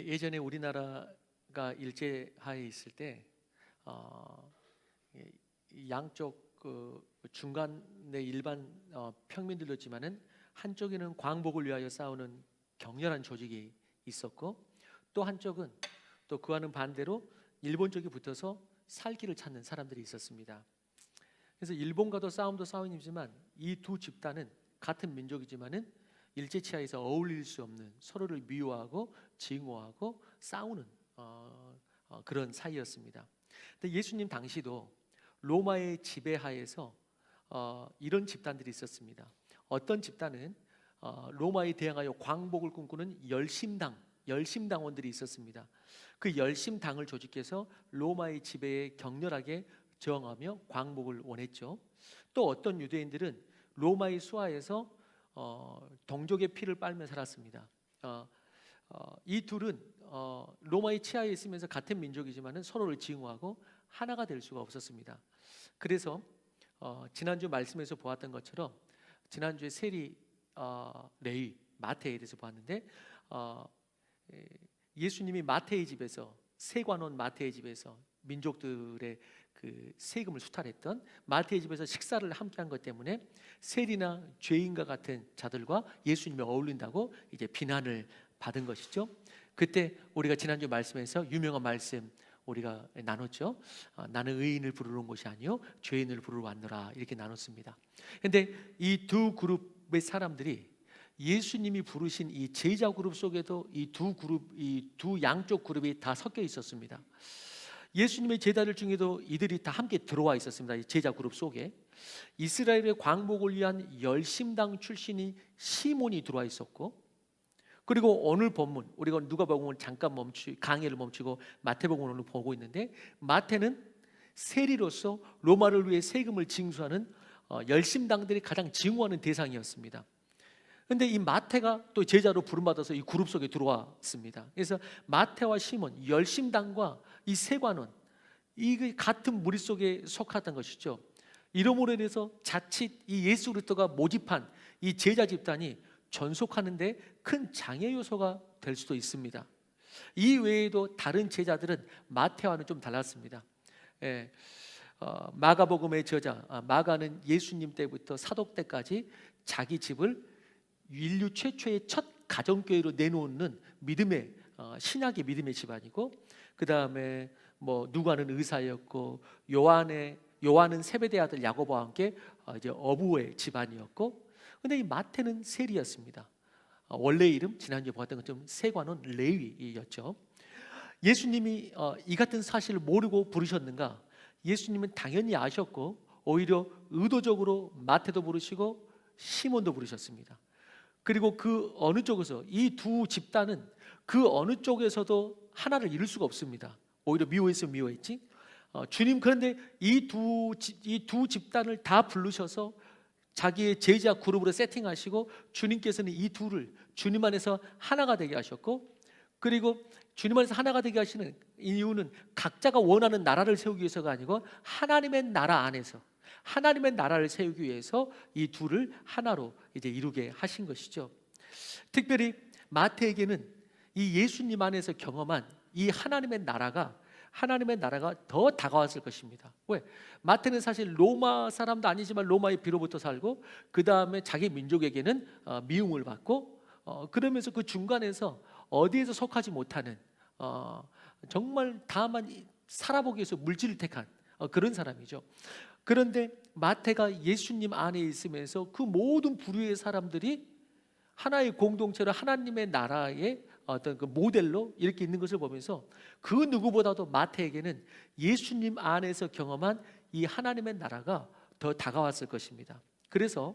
예전에 우리나라가 일제하에 있을 때 양쪽 중간에 일반 평민들이었지만은 한쪽에는 광복을 위하여 싸우는 격렬한 조직이 있었고, 또 한쪽은 또 그와는 반대로 일본 쪽이 붙어서 살 길을 찾는 사람들이 있었습니다. 그래서 일본과도 싸움이지만 이 두 집단은 같은 민족이지만은 일제 치하에서 어울릴 수 없는, 서로를 미워하고 증오하고 싸우는 그런 사이였습니다. 근데 예수님 당시도 로마의 지배하에서 이런 집단들이 있었습니다. 어떤 집단은 로마에 대항하여 광복을 꿈꾸는 열심당원들이 있었습니다. 그 열심당을 조직해서 로마의 지배에 격렬하게 저항하며 광복을 원했죠. 또 어떤 유대인들은 로마의 수하에서 동족의 피를 빨며 살았습니다. 이 둘은 로마의 치하에 있으면서 같은 민족이지만은 서로를 증오하고 하나가 될 수가 없었습니다. 그래서 지난주 말씀에서 보았던 것처럼 지난주에 세리, 레위, 마태에 대해서 보았는데 예수님이 마태의 집에서, 세관원 마태의 집에서 민족들의 그 세금을 수탈했던 마태의 집에서 식사를 함께한 것 때문에 세리나 죄인과 같은 자들과 예수님이 어울린다고 이제 비난을 받은 것이죠. 그때 우리가 지난주 말씀에서 유명한 말씀 우리가 나눴죠. 나는 의인을 부르러 온 것이 아니요 죄인을 부르러 왔노라, 이렇게 나눴습니다. 그런데 이 두 그룹의 사람들이 예수님이 부르신 이 제자 그룹 속에도 이 두 양쪽 그룹이 다 섞여 있었습니다. 예수님의 제자들 중에도 이들이 다 함께 들어와 있었습니다. 이 제자 그룹 속에 이스라엘의 광복을 위한 열심당 출신이 시몬이 들어와 있었고, 그리고 오늘 본문 우리가 누가복음을 잠깐 강의를 멈추고 마태복음을 오늘 보고 있는데, 마태는 세리로서 로마를 위해 세금을 징수하는 열심당들이 가장 증오하는 대상이었습니다. 그런데 이 마태가 또 제자로 부름받아서 이 그룹 속에 들어왔습니다. 그래서 마태와 시몬, 열심당과 이 세관원, 이 같은 무리 속에 속하던 것이죠. 이러므로 인해서 자칫 이 예수 그리스도가 모집한 이 제자 집단이 전속하는데 큰 장애 요소가 될 수도 있습니다. 이 외에도 다른 제자들은 마태와는 좀 달랐습니다. 마가복음의 저자 마가는 예수님 때부터 사도 때까지 자기 집을 인류 최초의 첫 가정교회로 내놓는 믿음의 신약의 믿음의 집안이고, 그 다음에 누가는 의사였고, 요한은 세베대 아들 야고보와 함께 이제 어부의 집안이었고, 근데 이 마태는 세리였습니다. 원래 이름 지난주에 보았던 것처럼 세관원 레위였죠. 예수님이 이 같은 사실을 모르고 부르셨는가? 예수님은 당연히 아셨고 오히려 의도적으로 마태도 부르시고 시몬도 부르셨습니다. 그리고 그 어느 쪽에서 이 두 집단은 그 어느 쪽에서도 하나를 이룰 수가 없습니다. 오히려 미워했으면 미워했지. 주님, 그런데 이 두 집단을 다 부르셔서 자기의 제자 그룹으로 세팅하시고, 주님께서는 이 둘을 주님 안에서 하나가 되게 하셨고, 그리고 주님 안에서 하나가 되게 하시는 이유는 각자가 원하는 나라를 세우기 위해서가 아니고 하나님의 나라 안에서 하나님의 나라를 세우기 위해서 이 둘을 하나로 이제 이루게 하신 것이죠. 특별히 마태에게는 이 예수님 안에서 경험한 이 하나님의 나라가 더 다가왔을 것입니다. 왜? 마태는 사실 로마 사람도 아니지만 로마의 비로부터 살고, 그 다음에 자기 민족에게는 미움을 받고, 그러면서 그 중간에서 어디에서 속하지 못하는, 정말 다만 살아보기 위해서 물질을 택한 그런 사람이죠. 그런데 마태가 예수님 안에 있으면서 그 모든 부류의 사람들이 하나의 공동체로 하나님의 나라의 어떤 그 모델로 이렇게 있는 것을 보면서 그 누구보다도 마태에게는 예수님 안에서 경험한 이 하나님의 나라가 더 다가왔을 것입니다. 그래서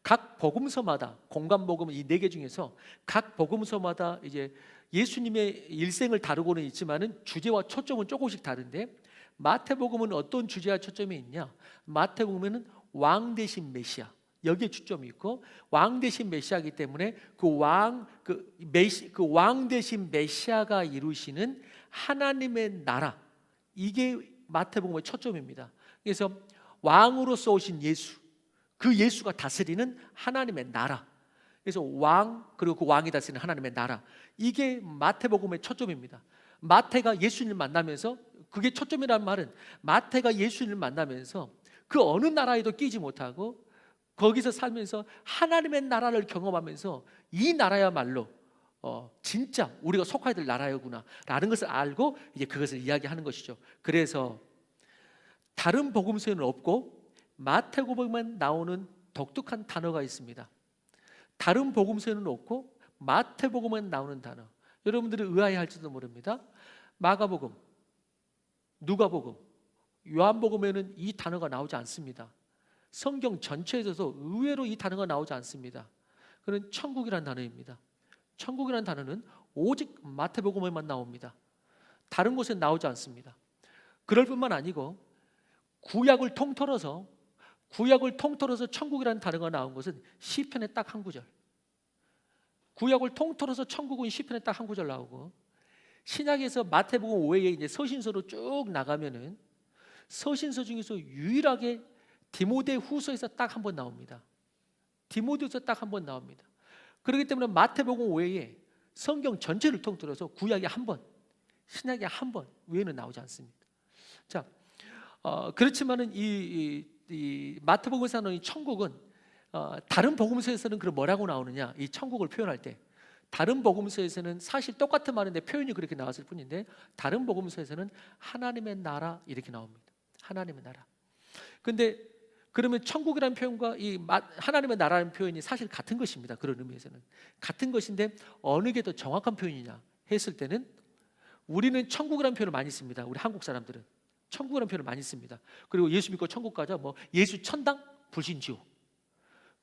각 복음서마다, 공관복음 이 4개 중에서 각 복음서마다 이제 예수님의 일생을 다루고는 있지만은 주제와 초점은 조금씩 다른데, 마태복음은 어떤 주제와 초점이 있냐? 마태복음에는 왕 대신 메시아, 여기에 초점이 있고, 왕 대신 메시아이기 때문에 그 왕 대신 메시아가 이루시는 하나님의 나라, 이게 마태복음의 초점입니다. 그래서 왕으로서 오신 예수, 그 예수가 다스리는 하나님의 나라, 그래서 왕, 그리고 그 왕이 다스리는 하나님의 나라, 이게 마태복음의 초점입니다. 마태가 예수님을 만나면서, 그게 초점이라는 말은 마태가 예수님을 만나면서 그 어느 나라에도 끼지 못하고 거기서 살면서 하나님의 나라를 경험하면서 이 나라야말로 진짜 우리가 속해야 될 나라였구나 라는 것을 알고 이제 그것을 이야기하는 것이죠. 그래서 다른 복음서에는 없고 마태복음에만 나오는 독특한 단어가 있습니다. 다른 복음서에는 없고 마태복음에만 나오는 단어, 여러분들이 의아해할지도 모릅니다. 마가복음, 누가복음, 요한복음에는 이 단어가 나오지 않습니다. 성경 전체에서도 의외로 이 단어가 나오지 않습니다. 그는 천국이라는 단어입니다. 천국이라는 단어는 오직 마태복음에만 나옵니다. 다른 곳에 나오지 않습니다. 그럴 뿐만 아니고 구약을 통틀어서 천국이라는 단어가 나온 것은 시편에 딱 한 구절, 구약을 통틀어서 천국은 시편에 딱 한 구절 나오고, 신약에서 마태복음 외에 이제 서신서로 쭉 나가면은 서신서 중에서 유일하게 디모데후서에서 딱 한 번 나옵니다. 디모데후서 딱 한 번 나옵니다. 그렇기 때문에 마태복음 외에 성경 전체를 통틀어서 구약에 한 번, 신약에 한 번 외에는 나오지 않습니다. 자, 그렇지만은 이 마태복음에서 나오는 이 천국은 다른 복음서에서는 그럼 뭐라고 나오느냐? 이 천국을 표현할 때 다른 복음서에서는 사실 똑같은 말인데 표현이 그렇게 나왔을 뿐인데, 다른 복음서에서는 하나님의 나라 이렇게 나옵니다. 하나님의 나라. 근데 그러면 천국이라는 표현과 이 하나님의 나라라는 표현이 사실 같은 것입니다. 그런 의미에서는 같은 것인데 어느 게 더 정확한 표현이냐 했을 때는 우리는 천국이라는 표현을 많이 씁니다. 우리 한국 사람들은 천국이라는 표현을 많이 씁니다. 그리고 예수 믿고 천국 가자, 뭐 예수 천당, 불신 지옥.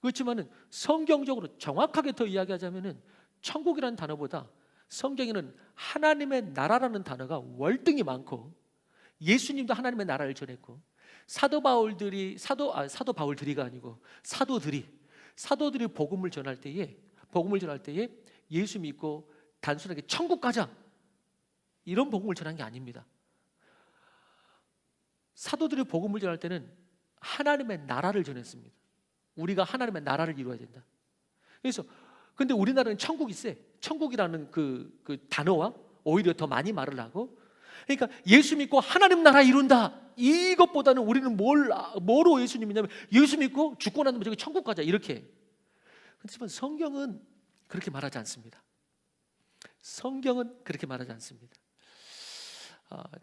그렇지만은 성경적으로 정확하게 더 이야기하자면은 천국이라는 단어보다 성경에는 하나님의 나라라는 단어가 월등히 많고, 예수님도 하나님의 나라를 전했고, 사도 바울들이가 아니고 사도들이 복음을 전할 때에 예수 믿고 단순하게 천국 가자 이런 복음을 전한 게 아닙니다. 사도들이 복음을 전할 때는 하나님의 나라를 전했습니다. 우리가 하나님의 나라를 이루어야 된다. 그래서 근데 우리나라는 천국이 세. 천국이라는 그 단어와 오히려 더 많이 말을 하고, 그러니까 예수 믿고 하나님 나라 이룬다, 이것보다는 우리는 뭐로 예수님 믿냐면 예수 믿고 죽고 나면 저기 천국 가자 이렇게. 그렇지만 성경은 그렇게 말하지 않습니다. 성경은 그렇게 말하지 않습니다.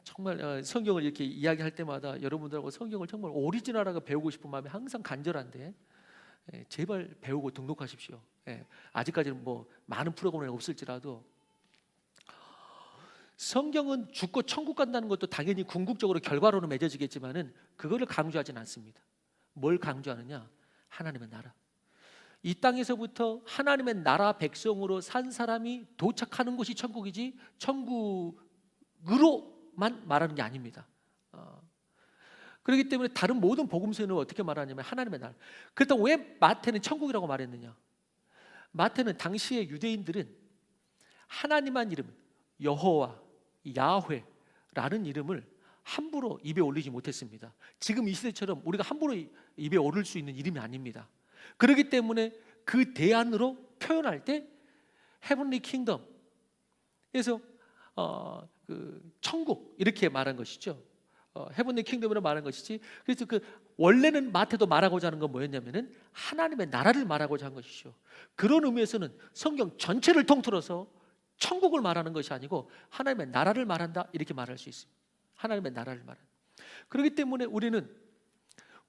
정말 성경을 이렇게 이야기할 때마다 여러분들하고 성경을 정말 오리지널하게 배우고 싶은 마음이 항상 간절한데, 제발 배우고 등록하십시오. 아직까지는 뭐 많은 프로그램이 없을지라도 성경은 죽고 천국 간다는 것도 당연히 궁극적으로 결과로는 맺어지겠지만은 그거를 강조하지는 않습니다. 뭘 강조하느냐? 하나님의 나라. 이 땅에서부터 하나님의 나라 백성으로 산 사람이 도착하는 곳이 천국이지 천국으로만 말하는 게 아닙니다. 그렇기 때문에 다른 모든 복음서는 어떻게 말하냐면 하나님의 나라. 그렇다고 왜 마태는 천국이라고 말했느냐? 마태는 당시의 유대인들은 하나님한 이름, 여호와, 야훼라는 이름을 함부로 입에 올리지 못했습니다. 지금 이 시대처럼 우리가 함부로 입에 오를 수 있는 이름이 아닙니다. 그렇기 때문에 그 대안으로 표현할 때 헤븐리 킹덤, 그래서 그 천국 이렇게 말한 것이죠. 헤븐리 킹덤으로 말한 것이지. 그래서 그 원래는 마태도 말하고자 하는 건 뭐였냐면은 하나님의 나라를 말하고자 한 것이죠. 그런 의미에서는 성경 전체를 통틀어서 천국을 말하는 것이 아니고 하나님의 나라를 말한다 이렇게 말할 수 있습니다. 하나님의 나라를 말한다. 그렇기 때문에 우리는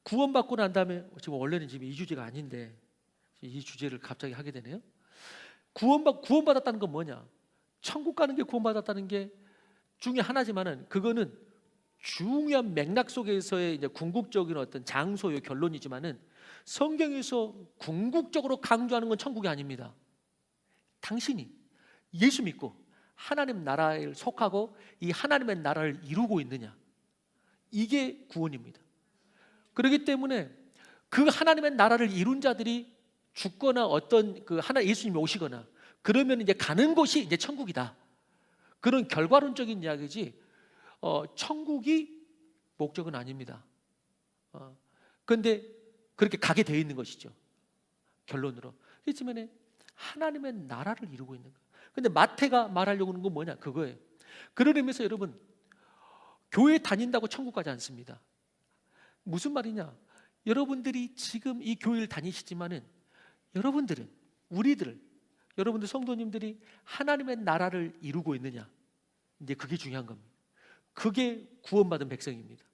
구원받고 난 다음에, 지금 원래는 지금 이 주제가 아닌데 이 주제를 갑자기 하게 되네요. 구원받았다는 건 뭐냐? 천국 가는 게 구원받았다는 게 중에 하나지만은 그거는 중요한 맥락 속에서의 이제 궁극적인 어떤 장소의 결론이지만은 성경에서 궁극적으로 강조하는 건 천국이 아닙니다. 당신이 예수 믿고 하나님 나라에 속하고 이 하나님의 나라를 이루고 있느냐, 이게 구원입니다. 그렇기 때문에 그 하나님의 나라를 이룬 자들이 죽거나 어떤 그 예수님이 오시거나 그러면 이제 가는 곳이 이제 천국이다, 그런 결과론적인 이야기지 천국이 목적은 아닙니다. 그런데 그렇게 가게 되어 있는 것이죠, 결론으로. 그렇지만 하나님의 나라를 이루고 있는 거예요. 근데 마태가 말하려고 하는 건 뭐냐? 그거예요. 그런 의미에서 여러분, 교회 다닌다고 천국 가지 않습니다. 무슨 말이냐? 여러분들이 지금 이 교회를 다니시지만은 여러분들은, 여러분들 성도님들이 하나님의 나라를 이루고 있느냐? 이제 그게 중요한 겁니다. 그게 구원받은 백성입니다.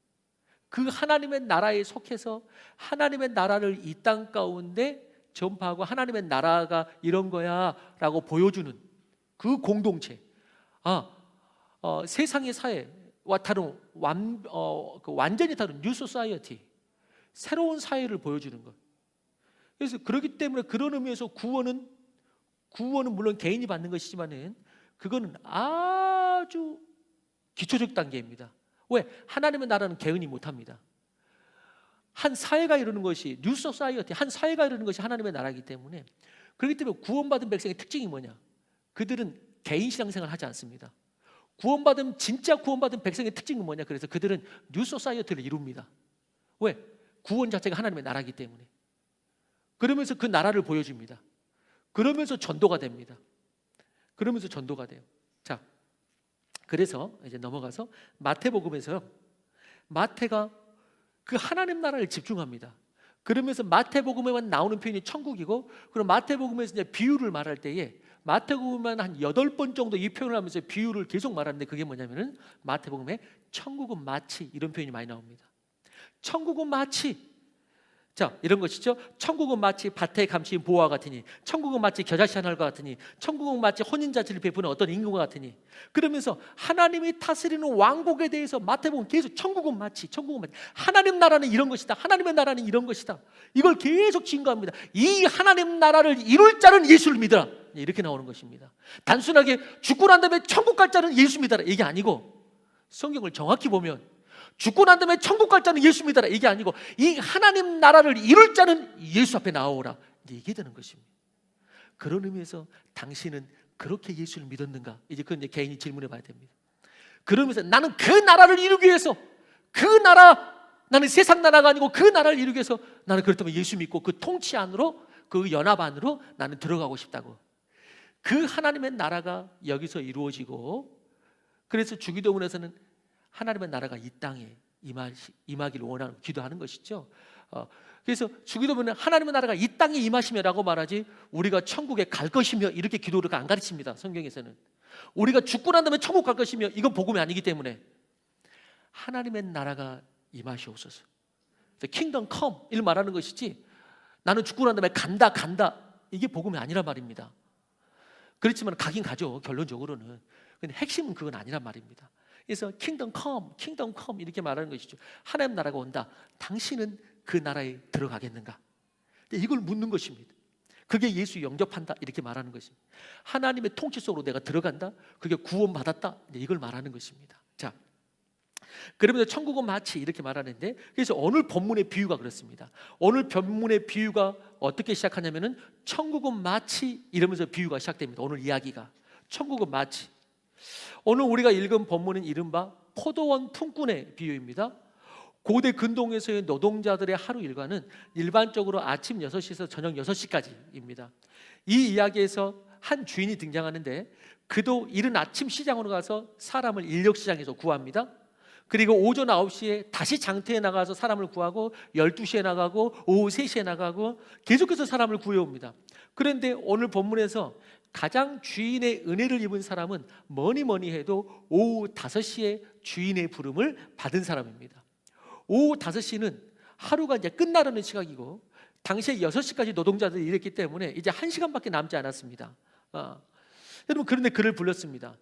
그 하나님의 나라에 속해서 하나님의 나라를 이 땅 가운데 전파하고 하나님의 나라가 이런 거야 라고 보여주는 그 공동체. 세상의 사회와 다른 완전히 다른 뉴 소사이어티, 새로운 사회를 보여주는 것. 그래서 그렇기 때문에 그런 의미에서 구원은 물론 개인이 받는 것이지만은 그거는 아주 기초적 단계입니다. 왜? 하나님의 나라는 개인이 못합니다. 한 사회가 이루는 것이 뉴 소사이어티, 한 사회가 이루는 것이 하나님의 나라이기 때문에, 그렇기 때문에 구원받은 백성의 특징이 뭐냐? 그들은 개인 신앙생활을 하지 않습니다. 진짜 구원받은 백성의 특징은 뭐냐? 그래서 그들은 뉴 소사이어티를 이룹니다. 왜? 구원 자체가 하나님의 나라이기 때문에. 그러면서 그 나라를 보여줍니다. 그러면서 전도가 됩니다. 자, 그래서 이제 넘어가서 마태복음에서요, 마태가 그 하나님 나라를 집중합니다. 그러면서 마태복음에만 나오는 표현이 천국이고, 그럼 마태복음에서 이제 비유를 말할 때에 마태복음만 한 8번 정도 이 표현을 하면서 비유를 계속 말하는데, 그게 뭐냐면은 마태복음에 천국은 마치 이런 표현이 많이 나옵니다. 천국은 마치, 자, 이런 것이죠. 천국은 마치 밭에 감추인 보화와 같으니, 천국은 마치 겨자씨 하나과 같으니, 천국은 마치 혼인잔치를 베푸는 어떤 임금과 같으니, 그러면서 하나님이 다스리는 왕국에 대해서 마태복음 계속 천국은 마치 하나님 나라는 이런 것이다, 하나님의 나라는 이런 것이다, 이걸 계속 증거합니다. 이 하나님 나라를 이룰 자는 예수를 믿으라, 이렇게 나오는 것입니다. 단순하게 죽고 난 다음에 천국 갈 자는 예수 믿으라 이게 아니고, 성경을 정확히 보면 죽고 난 다음에 천국 갈 자는 예수 믿어라 이게 아니고, 이 하나님 나라를 이룰 자는 예수 앞에 나오라, 이게 되는 것입니다. 그런 의미에서 당신은 그렇게 예수를 믿었는가? 이제 그건 이제 개인이 질문해 봐야 됩니다. 그러면서 나는 그 나라를 이루기 위해서, 나는 세상 나라가 아니고 그 나라를 이루기 위해서 나는 그렇다면 예수 믿고 그 통치 안으로, 그 연합 안으로 나는 들어가고 싶다고. 그 하나님의 나라가 여기서 이루어지고, 그래서 주기도문에서는 하나님의 나라가 이 땅에 임하기를 원하는, 기도하는 것이죠. 그래서 주기도문은 하나님의 나라가 이 땅에 임하시며라고 말하지, 우리가 천국에 갈 것이며 이렇게 기도를 안 가르칩니다. 성경에서는 우리가 죽고 난 다음에 천국 갈 것이며, 이건 복음이 아니기 때문에 하나님의 나라가 임하시옵소서, 킹덤 컴 이를 말하는 것이지, 나는 죽고 난 다음에 간다 이게 복음이 아니란 말입니다. 그렇지만 가긴 가죠, 결론적으로는. 근데 핵심은 그건 아니란 말입니다. 그래서 킹덤 컴 이렇게 말하는 것이죠. 하나님 나라가 온다, 당신은 그 나라에 들어가겠는가? 이걸 묻는 것입니다. 그게 예수 영접한다 이렇게 말하는 것입니다. 하나님의 통치 속으로 내가 들어간다, 그게 구원받았다, 이걸 말하는 것입니다. 자, 그러면서 천국은 마치 이렇게 말하는데, 그래서 오늘 본문의 비유가 그렇습니다. 오늘 본문의 비유가 어떻게 시작하냐면은 천국은 마치 이러면서 비유가 시작됩니다. 오늘 이야기가 천국은 마치. 오늘 우리가 읽은 본문은 이른바 포도원 품꾼의 비유입니다. 고대 근동에서의 노동자들의 하루 일과는 일반적으로 아침 6시에서 저녁 6시까지입니다. 이 이야기에서 한 주인이 등장하는데, 그도 이른 아침 시장으로 가서 사람을 인력시장에서 구합니다. 그리고 오전 9시에 다시 장터에 나가서 사람을 구하고, 12시에 나가고, 오후 3시에 나가고, 계속해서 사람을 구해옵니다. 그런데 오늘 본문에서 가장 주인의 은혜를 입은 사람은 뭐니 해도 오후 5시에 주인의 부름을 받은 사람입니다. 오후 5시는 하루가 이제 끝나려는 시각이고, 당시에 6시까지 노동자들이 일했기 때문에 이제 1시간밖에 남지 않았습니다. 여러분, 그런데 그를 불렀습니다.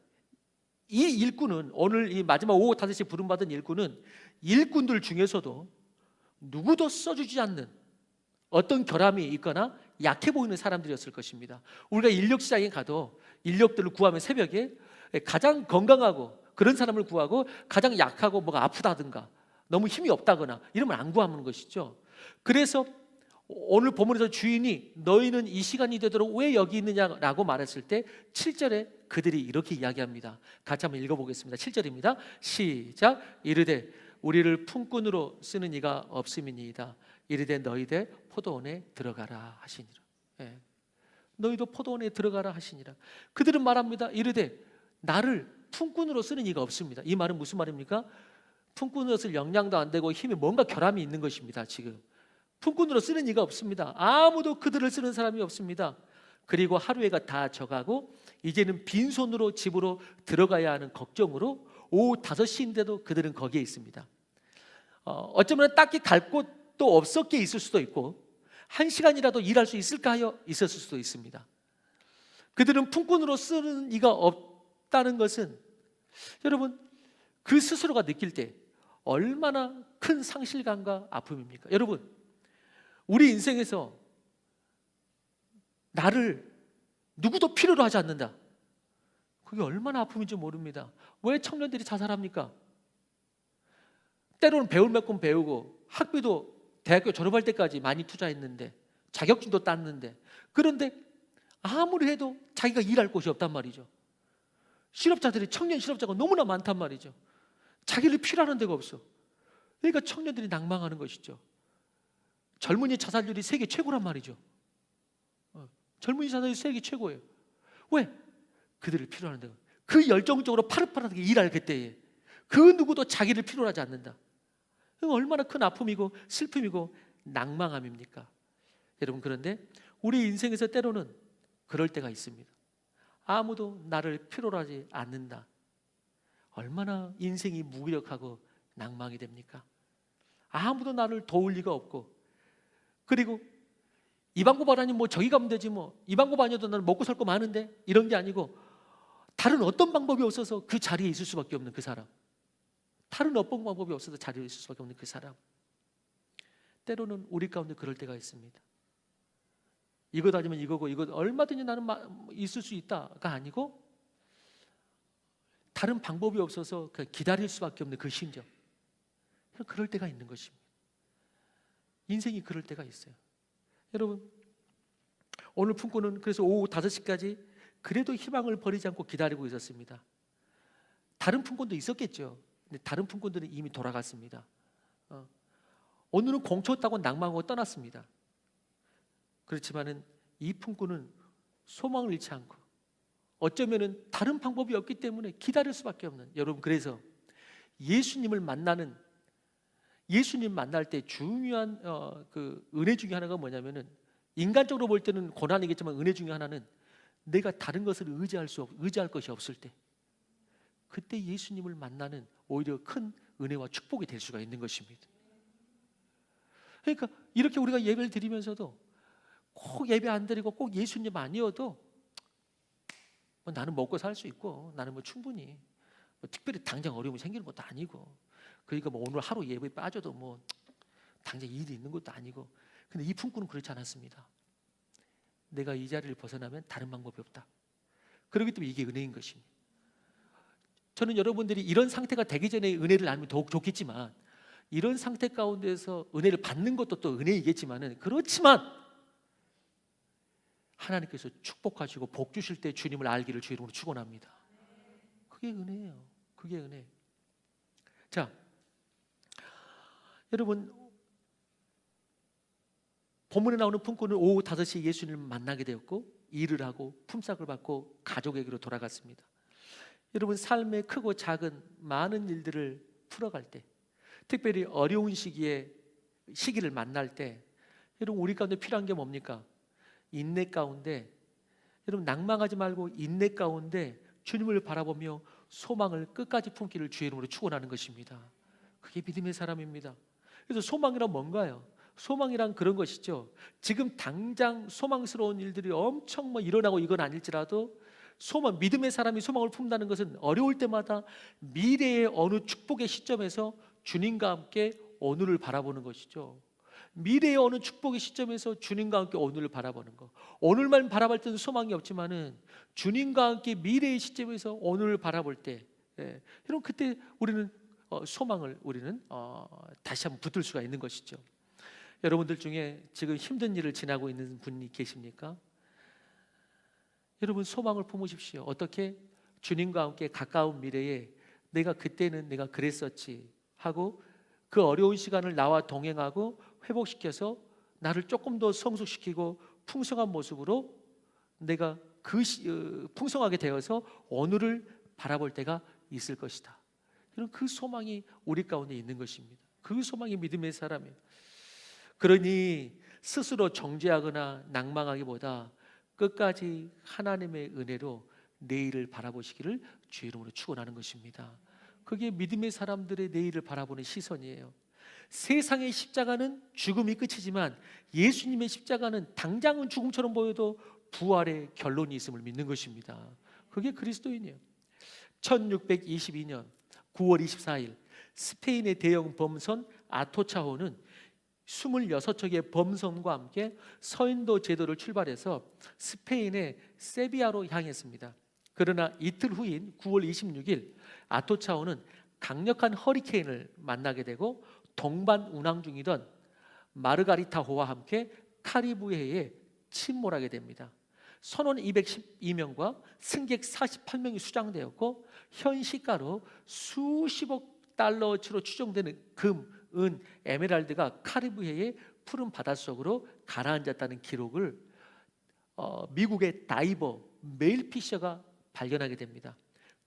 이 일꾼은, 오늘 이 마지막 오후 5시에 부름받은 일꾼은 일꾼들 중에서도 누구도 써주지 않는 어떤 결함이 있거나 약해 보이는 사람들이었을 것입니다. 우리가 인력시장에 가도 인력들을 구하면 새벽에 가장 건강하고 그런 사람을 구하고, 가장 약하고 뭐가 아프다든가 너무 힘이 없다거나 이러면 안 구하는 것이죠. 그래서 오늘 본문에서 주인이 너희는 이 시간이 되도록 왜 여기 있느냐라고 말했을 때 7절에 그들이 이렇게 이야기합니다. 같이 한번 읽어보겠습니다. 7절입니다. 시작. 이르되 우리를 품꾼으로 쓰는 이가 없음이니이다. 이르되 너희들 포도원에 들어가라 하시니라. 너희도 포도원에 들어가라 하시니라. 그들은 말합니다. 이르되 나를 품꾼으로 쓰는 이가 없습니다. 이 말은 무슨 말입니까? 품꾼으로 쓸 역량도 안 되고 힘에 뭔가 결함이 있는 것입니다. 지금 품꾼으로 쓰는 이가 없습니다. 아무도 그들을 쓰는 사람이 없습니다. 그리고 하루해가 다 져가고 이제는 빈손으로 집으로 들어가야 하는 걱정으로 오후 5시인데도 그들은 거기에 있습니다. 어쩌면 딱히 갈 곳도 없었기에 있을 수도 있고 1시간이라도 일할 수 있을까 하여 있었을 수도 있습니다. 그들은 품꾼으로 쓰는 이가 없다는 것은 여러분 그 스스로가 느낄 때 얼마나 큰 상실감과 아픔입니까? 여러분 우리 인생에서 나를 누구도 필요로 하지 않는다. 그게 얼마나 아픔인지 모릅니다. 왜 청년들이 자살합니까? 때로는 배울 만큼 배우고 학비도 대학교 졸업할 때까지 많이 투자했는데 자격증도 땄는데 그런데 아무리 해도 자기가 일할 곳이 없단 말이죠. 실업자들이 청년 실업자가 너무나 많단 말이죠. 자기를 필요하는 데가 없어. 그러니까 청년들이 낭망하는 것이죠. 젊은이 자살률이 세계 최고란 말이죠. 젊은이 자살률이 세계 최고예요. 왜? 그들을 필요하는 데가 그 열정적으로 파릇파릇하게 일할 그때에 그 누구도 자기를 필요로 하지 않는다. 얼마나 큰 아픔이고 슬픔이고 낭망함입니까? 여러분 그런데 우리 인생에서 때로는 그럴 때가 있습니다. 아무도 나를 필요로 하지 않는다. 얼마나 인생이 무기력하고 낭망이 됩니까? 아무도 나를 도울 리가 없고 그리고 이 방법 아니면 뭐 저기 가면 되지 뭐 이 방법 아니어도 나는 먹고 살 거 많은데 이런 게 아니고 다른 어떤 방법이 없어서 그 자리에 있을 수밖에 없는 그 사람, 다른 어떤 방법이 없어서 자리에 있을 수밖에 없는 그 사람, 때로는 우리 가운데 그럴 때가 있습니다. 이것 아니면 이거고 이것 얼마든지 나는 있을 수 있다가 아니고 다른 방법이 없어서 기다릴 수밖에 없는 그 심정, 그럴 때가 있는 것입니다. 인생이 그럴 때가 있어요. 여러분 오늘 품꾼은 그래서 오후 5시까지 그래도 희망을 버리지 않고 기다리고 있었습니다. 다른 품꾼도 있었겠죠. 근데 다른 품꾼들은 이미 돌아갔습니다. 오늘은 공쳤다고 낭망하고 떠났습니다. 그렇지만은 이 품꾼은 소망을 잃지 않고 어쩌면은 다른 방법이 없기 때문에 기다릴 수밖에 없는, 여러분 그래서 예수님을 만나는, 예수님 만날 때 중요한 그 은혜 중에 하나가 뭐냐면은 인간적으로 볼 때는 고난이겠지만 은혜 중에 하나는 내가 다른 것을 의지할 것이 없을 때 그때 예수님을 만나는 오히려 큰 은혜와 축복이 될 수가 있는 것입니다. 그러니까 이렇게 우리가 예배를 드리면서도 꼭 예배 안 드리고 꼭 예수님 아니어도 뭐 나는 먹고 살 수 있고 나는 뭐 충분히 뭐 특별히 당장 어려움이 생기는 것도 아니고 그러니까 뭐 오늘 하루 예배에 빠져도 뭐 당장 일이 있는 것도 아니고, 근데 이 품꾼은 그렇지 않았습니다. 내가 이 자리를 벗어나면 다른 방법이 없다. 그렇기 때문에 이게 은혜인 것입니다. 저는 여러분들이 이런 상태가 되기 전에 은혜를 알면 더욱 좋겠지만 이런 상태 가운데서 은혜를 받는 것도 또 은혜이겠지만은 그렇지만 하나님께서 축복하시고 복 주실 때 주님을 알기를 주 이름으로 축원합니다. 그게 은혜예요. 그게 은혜. 자, 여러분 본문에 나오는 품꾼은 오후 5시에 예수님을 만나게 되었고 일을 하고 품삯을 받고 가족에게로 돌아갔습니다. 여러분 삶의 크고 작은 많은 일들을 풀어갈 때, 특별히 어려운 시기를 만날 때 여러분 우리 가운데 필요한 게 뭡니까? 인내 가운데, 여러분 낭망하지 말고 인내 가운데 주님을 바라보며 소망을 끝까지 품기를 주의 이름으로 축원하는 것입니다. 그게 믿음의 사람입니다. 그래서 소망이란 뭔가요? 소망이란 그런 것이죠. 지금 당장 소망스러운 일들이 엄청 일어나고 이건 아닐지라도 소망, 믿음의 사람이 소망을 품는다는 것은 어려울 때마다 미래의 어느 축복의 시점에서 주님과 함께 오늘을 바라보는 것이죠. 미래의 어느 축복의 시점에서 주님과 함께 오늘을 바라보는 것. 오늘만 바라볼 때는 소망이 없지만은 주님과 함께 미래의 시점에서 오늘을 바라볼 때, 여러분 그때 우리는 소망을 우리는 다시 한번 붙들 수가 있는 것이죠. 여러분들 중에 지금 힘든 일을 지나고 있는 분이 계십니까? 여러분 소망을 품으십시오. 어떻게? 주님과 함께 가까운 미래에 내가 그때는 내가 그랬었지 하고 그 어려운 시간을 나와 동행하고 회복시켜서 나를 조금 더 성숙시키고 풍성한 모습으로 내가 풍성하게 되어서 오늘을 바라볼 때가 있을 것이다. 이런 그 소망이 우리 가운데 있는 것입니다. 그 소망이 믿음의 사람이에요. 그러니 스스로 정죄하거나 낭망하기보다 끝까지 하나님의 은혜로 내일을 바라보시기를 주의 이름으로 축원하는 것입니다. 그게 믿음의 사람들의 내일을 바라보는 시선이에요. 세상의 십자가는 죽음이 끝이지만 예수님의 십자가는 당장은 죽음처럼 보여도 부활의 결론이 있음을 믿는 것입니다. 그게 그리스도인이에요. 1622년 9월 24일 스페인의 대형 범선 아토차호는 26척의 범선과 함께 서인도 제도를 출발해서 스페인의 세비야로 향했습니다. 그러나 이틀 후인 9월 26일 아토차호는 강력한 허리케인을 만나게 되고 동반 운항 중이던 마르가리타호와 함께 카리브해에 침몰하게 됩니다. 선원 212명과 승객 48명이 수장되었고 현 시가로 수십억 달러치로 추정되는 금, 은, 에메랄드가 카리브해의 푸른 바닷속으로 가라앉았다는 기록을 미국의 다이버 메일 피셔가 발견하게 됩니다.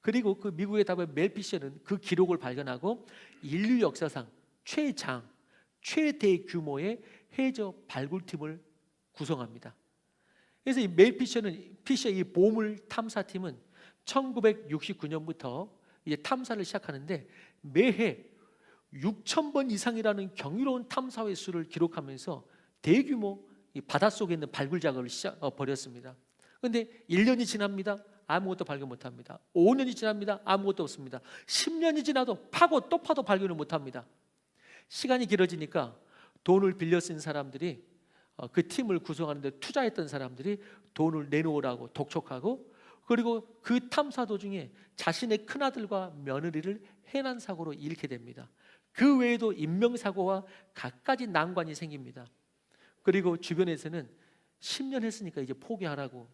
그리고 그 미국의 다이버 메일 피셔는 그 기록을 발견하고 인류 역사상 최대 규모의 해저 발굴팀을 구성합니다. 그래서 이 메일 피셔 이 보물 탐사팀은 1969년부터 이제 탐사를 시작하는데 매해 6,000번 이상이라는 경이로운 탐사 횟수를 기록하면서 대규모 이 바닷속에 있는 발굴 작업을 벌였습니다. 그런데 1년이 지납니다. 아무것도 발견 못합니다. 5년이 지납니다. 아무것도 없습니다. 10년이 지나도 파고 또 파도 발견을 못합니다. 시간이 길어지니까 돈을 빌려 쓴 사람들이 그 팀을 구성하는 데 투자했던 사람들이 돈을 내놓으라고 독촉하고, 그리고 그 탐사 도중에 자신의 큰아들과 며느리를 해난 사고로 잃게 됩니다. 그 외에도 인명사고와 갖가지 난관이 생깁니다. 그리고 주변에서는 10년 했으니까 이제 포기하라고,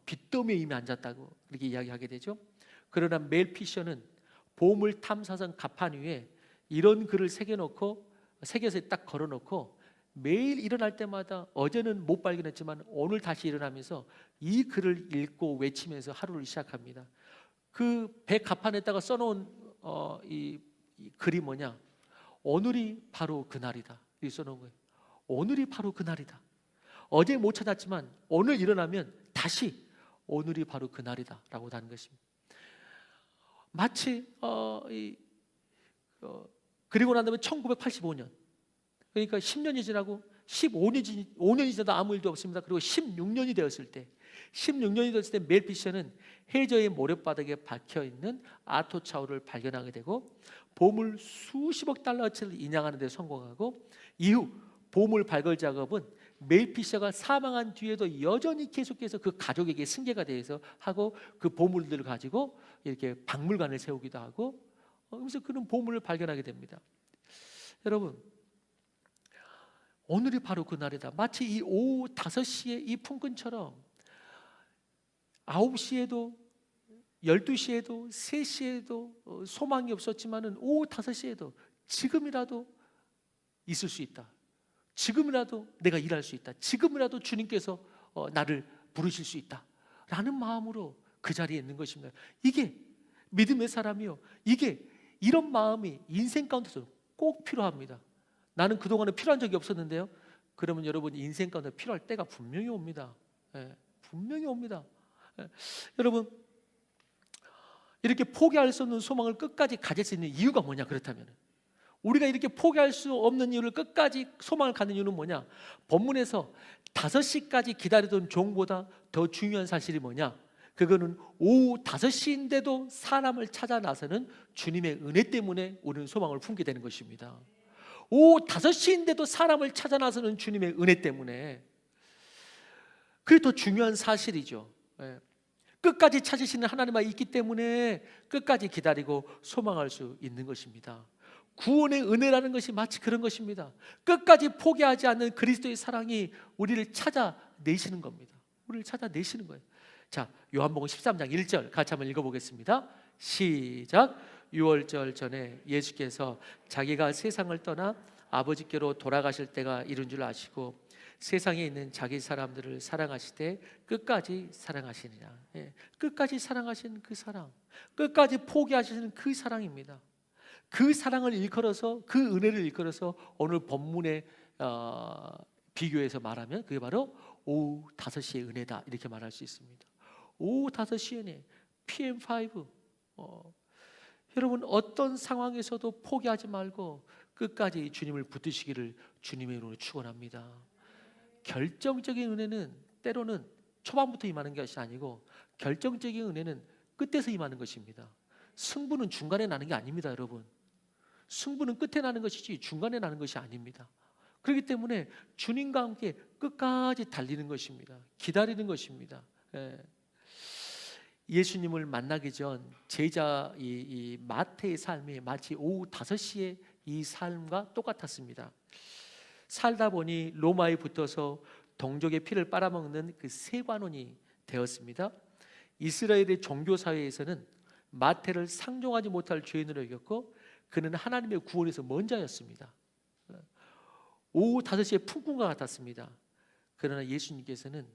빚더미에 이미 앉았다고 그렇게 이야기하게 되죠. 그러나 멜 피셔는 보물 탐사선 갑판 위에 이런 글을 새겨서 딱 걸어놓고 매일 일어날 때마다 어제는 못 발견했지만 오늘 다시 일어나면서 이 글을 읽고 외치면서 하루를 시작합니다. 그 배 갑판에다가 써놓은 이 글이 뭐냐? 오늘이 바로 그날이다. 이 써놓은 거예요. 오늘이 바로 그날이다. 어제 못 찾았지만 오늘 일어나면 다시 오늘이 바로 그날이다 라고 하는 것입니다. 마치 그리고 난 다음에 1985년, 그러니까 10년이 지나고 5년이 지나도 아무 일도 없습니다. 그리고 16년이 되었을 때 멜 피셔는 해저의 모래바닥에 박혀있는 아토차호를 발견하게 되고 보물 수십억 달러어치를 인양하는 데 성공하고, 이후 보물 발굴 작업은 멜 피셔가 사망한 뒤에도 여전히 계속해서 그 가족에게 승계가 돼서 하고, 그 보물들을 가지고 이렇게 박물관을 세우기도 하고, 그래서 그런 보물을 발견하게 됩니다. 여러분, 오늘이 바로 그날이다. 마치 이 오후 5시에 이 풍근처럼 9시에도 12시에도 3시에도 소망이 없었지만은 오후 5시에도 지금이라도 있을 수 있다. 지금이라도 내가 일할 수 있다. 지금이라도 주님께서 나를 부르실 수 있다 라는 마음으로 그 자리에 있는 것입니다. 이게 믿음의 사람이요, 이게 이런 마음이 인생 가운데서 꼭 필요합니다. 나는 그동안에 필요한 적이 없었는데요. 그러면 여러분 인생 가운데 필요할 때가 분명히 옵니다. 분명히 옵니다. 여러분, 이렇게 포기할 수 없는 소망을 끝까지 가질 수 있는 이유가 뭐냐? 그렇다면 우리가 이렇게 포기할 수 없는 이유를 끝까지 소망을 갖는 이유는 뭐냐? 본문에서 5시까지 기다리던 종보다 더 중요한 사실이 뭐냐? 그거는 오후 5시인데도 사람을 찾아 나서는 주님의 은혜 때문에 우리는 소망을 품게 되는 것입니다. 오후 5시인데도 사람을 찾아 나서는 주님의 은혜 때문에, 그게 더 중요한 사실이죠. 끝까지 찾으시는 하나님과 있기 때문에 끝까지 기다리고 소망할 수 있는 것입니다. 구원의 은혜라는 것이 마치 그런 것입니다. 끝까지 포기하지 않는 그리스도의 사랑이 우리를 찾아내시는 겁니다. 우리를 찾아내시는 거예요. 자, 요한복음 13장 1절 같이 한번 읽어보겠습니다. 시작. 유월절 전에 예수께서 자기가 세상을 떠나 아버지께로 돌아가실 때가 이른 줄 아시고 세상에 있는 자기 사람들을 사랑하시되 끝까지 사랑하시느냐. 예, 끝까지 사랑하시는 그 사랑, 끝까지 포기하시는 그 사랑입니다. 그 사랑을 일컬어서, 그 은혜를 일컬어서 오늘 본문의 비교해서 말하면 그게 바로 오후 5시의 은혜다, 이렇게 말할 수 있습니다. 오후 5시의 은혜, PM5. 여러분, 어떤 상황에서도 포기하지 말고 끝까지 주님을 붙드시기를 주님의 이름으로 축원합니다. 결정적인 은혜는 때로는 초반부터 임하는 것이 아니고 결정적인 은혜는 끝에서 임하는 것입니다. 승부는 중간에 나는 게 아닙니다, 여러분. 승부는 끝에 나는 것이지 중간에 나는 것이 아닙니다. 그렇기 때문에 주님과 함께 끝까지 달리는 것입니다. 기다리는 것입니다. 예수님을 만나기 전 제자 이 마태의 삶이 마치 오후 5시에 이 삶과 똑같았습니다. 살다 보니 로마에 붙어서 동족의 피를 빨아먹는 그 세관원이 되었습니다. 이스라엘의 종교 사회에서는 마태를 상종하지 못할 죄인으로 여겼고 그는 하나님의 구원에서 먼 자였습니다. 오후 5시에 풍군과 같았습니다. 그러나 예수님께서는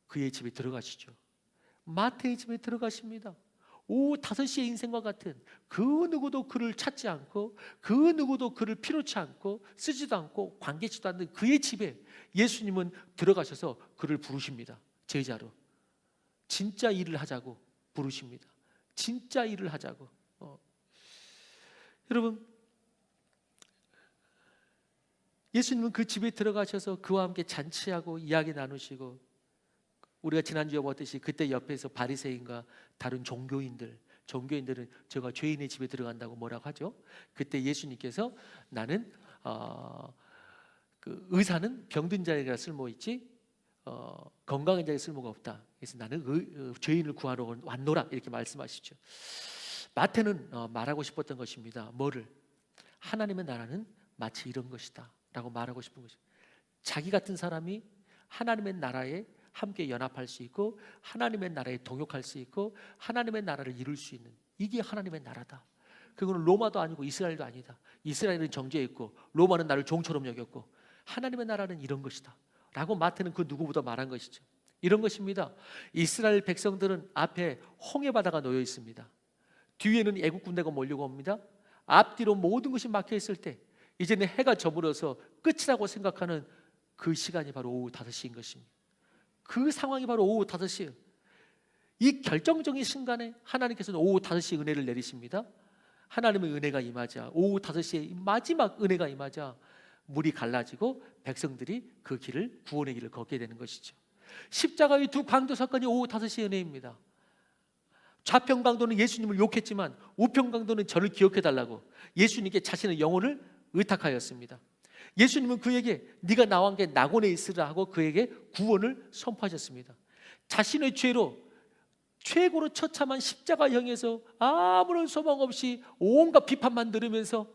그의 집에 들어가시죠. 마태의 집에 들어가십니다. 오후 5시의 인생과 같은, 그 누구도 그를 찾지 않고 그 누구도 그를 필요치 않고 쓰지도 않고 관계치도 않는 그의 집에 예수님은 들어가셔서 그를 부르십니다. 제자로 진짜 일을 하자고 부르십니다. 진짜 일을 하자고. 여러분, 예수님은 그 집에 들어가셔서 그와 함께 잔치하고 이야기 나누시고, 우리가 지난주에 보았듯이 그때 옆에서 바리새인과 다른 종교인들은 제가 죄인의 집에 들어간다고 뭐라고 하죠. 그때 예수님께서 나는 그 의사는 병든 자에게 쓸모 있지 건강한 자에게 쓸모가 없다. 그래서 나는 죄인을 구하러 왔노라, 이렇게 말씀하시죠. 마태는 말하고 싶었던 것입니다. 뭐를? 하나님의 나라는 마치 이런 것이다 라고 말하고 싶은 것입니다. 자기 같은 사람이 하나님의 나라에 함께 연합할 수 있고 하나님의 나라에 동역할 수 있고 하나님의 나라를 이룰 수 있는, 이게 하나님의 나라다. 그거는 로마도 아니고 이스라엘도 아니다. 이스라엘은 정죄했고 로마는 나를 종처럼 여겼고 하나님의 나라는 이런 것이다 라고 마태는 그 누구보다 말한 것이죠. 이런 것입니다. 이스라엘 백성들은 앞에 홍해바다가 놓여 있습니다. 뒤에는 애국 군대가 몰려고 옵니다. 앞뒤로 모든 것이 막혀 있을 때 이제는 해가 저물어서 끝이라고 생각하는 그 시간이 바로 오후 5시인 것입니다. 그 상황이 바로 오후 5시예요. 이 결정적인 순간에 하나님께서는 오후 5시에 은혜를 내리십니다. 하나님의 은혜가 임하자, 오후 5시에 마지막 은혜가 임하자 물이 갈라지고 백성들이 그 길을, 구원의 길을 걷게 되는 것이죠. 십자가의 두 강도 사건이 오후 5시의 은혜입니다. 좌편 강도는 예수님을 욕했지만 우편 강도는 저를 기억해달라고 예수님께 자신의 영혼을 의탁하였습니다. 예수님은 그에게 네가 나와 함께 낙원에 있으라 하고 그에게 구원을 선포하셨습니다. 자신의 죄로 최고로 처참한 십자가형에서 아무런 소망 없이 온갖 비판만 들으면서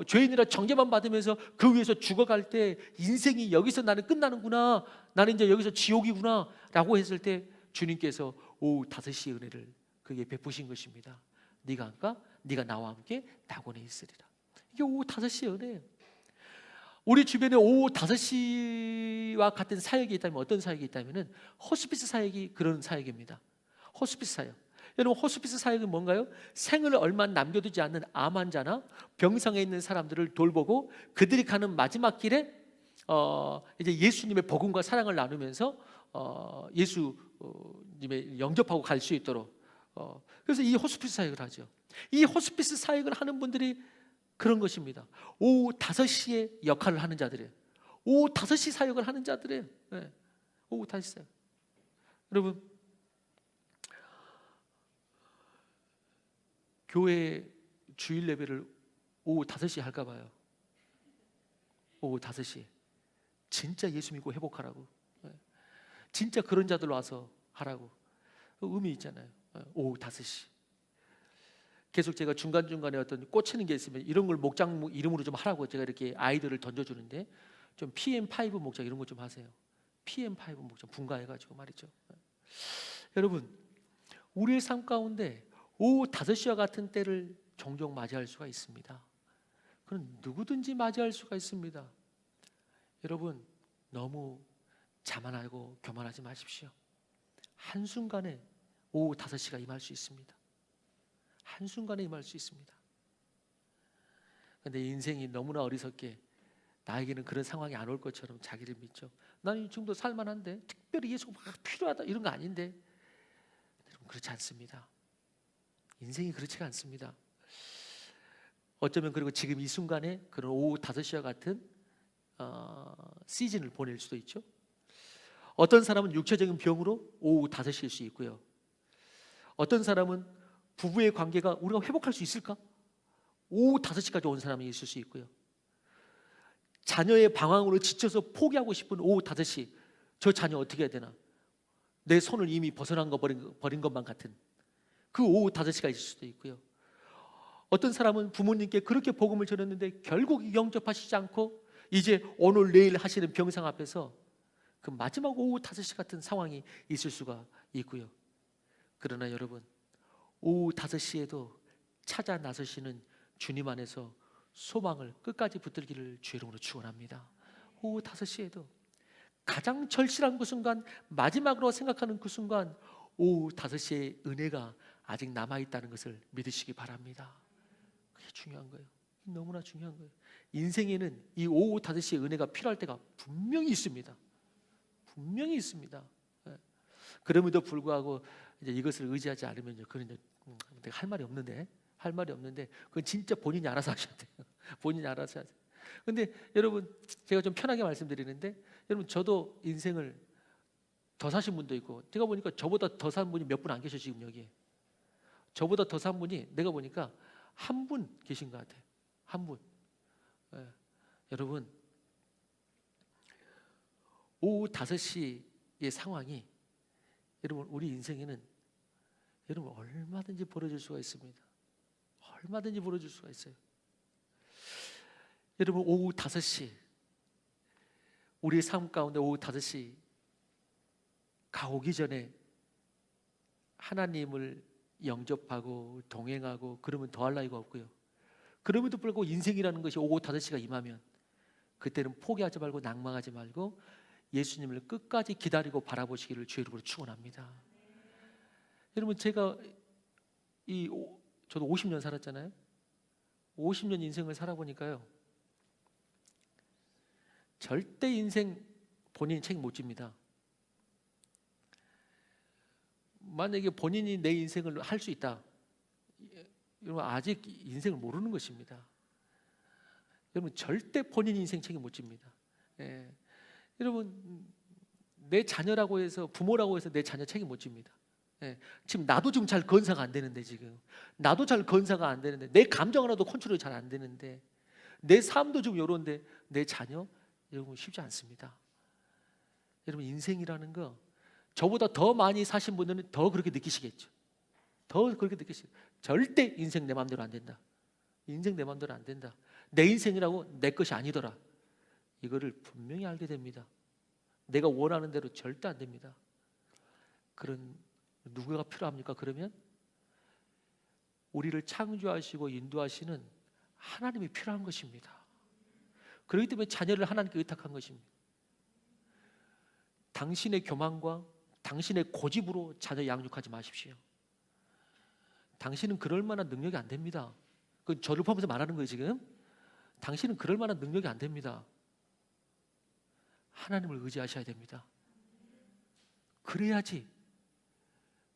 죄인이라 정죄만 받으면서 그 위에서 죽어갈 때 인생이 여기서 나는 끝나는구나, 나는 이제 여기서 지옥이구나 라고 했을 때 주님께서 오후 5시의 은혜를 그에게 베푸신 것입니다. 네가 안 가? 네가 나와 함께 낙원에 있으리라. 이게 오후 5시의 은혜예요. 우리 주변에 오후 5시와 같은 사역이 있다면 어떤 사역이 있다면 호스피스 사역이 그런 사역입니다. 호스피스 사역. 여러분, 호스피스 사역은 뭔가요? 생을 얼마 남겨두지 않는 암 환자나 병상에 있는 사람들을 돌보고 그들이 가는 마지막 길에 이제 예수님의 복음과 사랑을 나누면서 예수님의 영접하고 갈 수 있도록 그래서 이 호스피스 사역을 하죠. 이 호스피스 사역을 하는 분들이 그런 것입니다. 오후 5시에 역할을 하는 자들이에요. 오후 5시 사역을 하는 자들이에요. 네. 오후 5시 사역. 여러분, 교회 주일 예배를 오후 5시에 할까 봐요. 오후 5시에 진짜 예수 믿고 회복하라고, 진짜 그런 자들 와서 하라고 의미 있잖아요. 오후 5시. 계속 제가 중간중간에 어떤 꽂히는 게 있으면 이런 걸 목장 이름으로 좀 하라고 제가 이렇게 아이들을 던져주는데, 좀 PM5 목장 이런 거 좀 하세요. PM5 목장 분가해가지고 말이죠. 여러분, 우리의 삶 가운데 오후 5시와 같은 때를 종종 맞이할 수가 있습니다. 그건 누구든지 맞이할 수가 있습니다. 여러분, 너무 자만하고 교만하지 마십시오. 한순간에 오후 5시가 임할 수 있습니다. 한순간에 임할 수 있습니다. 그런데 인생이 너무나 어리석게 나에게는 그런 상황이 안 올 것처럼 자기를 믿죠. 나는 지금도 살만한데, 특별히 예수가 막 필요하다 이런 거 아닌데. 여러분, 그렇지 않습니다. 인생이 그렇지가 않습니다. 어쩌면 그리고 지금 이 순간에 그런 오후 5시와 같은 시즌을 보낼 수도 있죠. 어떤 사람은 육체적인 병으로 오후 5시일 수 있고요. 어떤 사람은 부부의 관계가 우리가 회복할 수 있을까? 오후 5시까지 온 사람이 있을 수 있고요. 자녀의 방황으로 지쳐서 포기하고 싶은 오후 5시, 저 자녀 어떻게 해야 되나? 내 손을 이미 벗어난 거 버린 것만 같은 그 오후 5시가 있을 수도 있고요. 어떤 사람은 부모님께 그렇게 복음을 전했는데 결국 영접하시지 않고 이제 오늘 내일 하시는 병상 앞에서 그 마지막 오후 5시 같은 상황이 있을 수가 있고요. 그러나 여러분, 오후 5시에도 찾아 나서시는 주님 안에서 소망을 끝까지 붙들기를 주의 이름으로 축원합니다. 오후 5시에도 가장 절실한 그 순간, 마지막으로 생각하는 그 순간, 오후 5시의 은혜가 아직 남아있다는 것을 믿으시기 바랍니다. 그게 중요한 거예요. 너무나 중요한 거예요. 인생에는 이 오후 5시의 은혜가 필요할 때가 분명히 있습니다. 분명히 있습니다. 그럼에도 불구하고 이제 이것을 의지하지 않으면요, 그건 내가 할 말이 없는데 그건 진짜 본인이 알아서 하셔야 돼요. 본인이 알아서 하세요. 근데 여러분, 제가 좀 편하게 말씀드리는데, 여러분, 저도 인생을 더 사신 분도 있고, 제가 보니까 저보다 더 산 분이 몇 분 안 계셔 지금 여기에. 저보다 더 산 분이 내가 보니까 한 분 계신 것 같아요. 한 분. 여러분, 오후 5시의 상황이 여러분 우리 인생에는 여러분 얼마든지 벌어질 수가 있습니다. 얼마든지 벌어질 수가 있어요. 여러분, 오후 5시, 우리의 삶 가운데 오후 5시 가오기 전에 하나님을 영접하고 동행하고 그러면 더할 나위가 없고요. 그럼에도 불구하고 인생이라는 것이 오후 5시가 임하면 그때는 포기하지 말고 낭망하지 말고 예수님을 끝까지 기다리고 바라보시기를 주의 이름으로 축원합니다. 여러분, 제가 저도 50년 살았잖아요. 50년 인생을 살아보니까요, 절대 인생 본인이 책임 못 집니다. 만약에 본인이 내 인생을 할 수 있다, 여러분 아직 인생을 모르는 것입니다. 여러분 절대 본인 인생 책임 못 집니다. 여러분, 내 자녀라고 해서, 부모라고 해서 내 자녀 책임 못 집니다. 지금 나도 지금 잘 건사가 안 되는데, 지금 나도 잘 건사가 안 되는데, 내 감정 하나도 컨트롤이 잘 안 되는데, 내 삶도 좀 요런데 내 자녀, 여러분 쉽지 않습니다. 여러분, 인생이라는 거 저보다 더 많이 사신 분들은 더 그렇게 느끼시겠죠. 더 그렇게 느끼시죠. 절대 인생 내 마음대로 안 된다. 인생 내 마음대로 안 된다. 내 인생이라고 내 것이 아니더라. 이거를 분명히 알게 됩니다. 내가 원하는 대로 절대 안 됩니다. 그런 누구가 필요합니까? 그러면 우리를 창조하시고 인도하시는 하나님이 필요한 것입니다. 그렇기 때문에 자녀를 하나님께 의탁한 것입니다. 당신의 교만과 당신의 고집으로 자녀 양육하지 마십시오. 당신은 그럴 만한 능력이 안 됩니다. 그건 저를 포함해서 말하는 거예요 지금. 당신은 그럴 만한 능력이 안 됩니다. 하나님을 의지하셔야 됩니다. 그래야지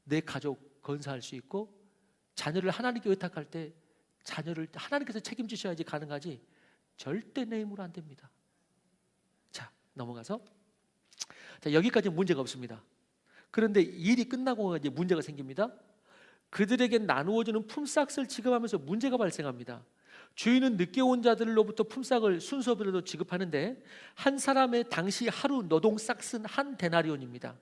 내 가족 건사할 수 있고, 자녀를 하나님께 의탁할 때 자녀를 하나님께서 책임지셔야지 가능하지, 절대 내 힘으로 안 됩니다. 자, 넘어가서, 자, 여기까지 문제가 없습니다. 그런데 일이 끝나고 이제 문제가 생깁니다. 그들에게 나누어주는 품삯을 지급하면서 문제가 발생합니다. 주인은 늦게 온 자들로부터 품삯을 순서대로 지급하는데, 한 사람의 당시 하루 노동 싹은 한 데나리온입니다.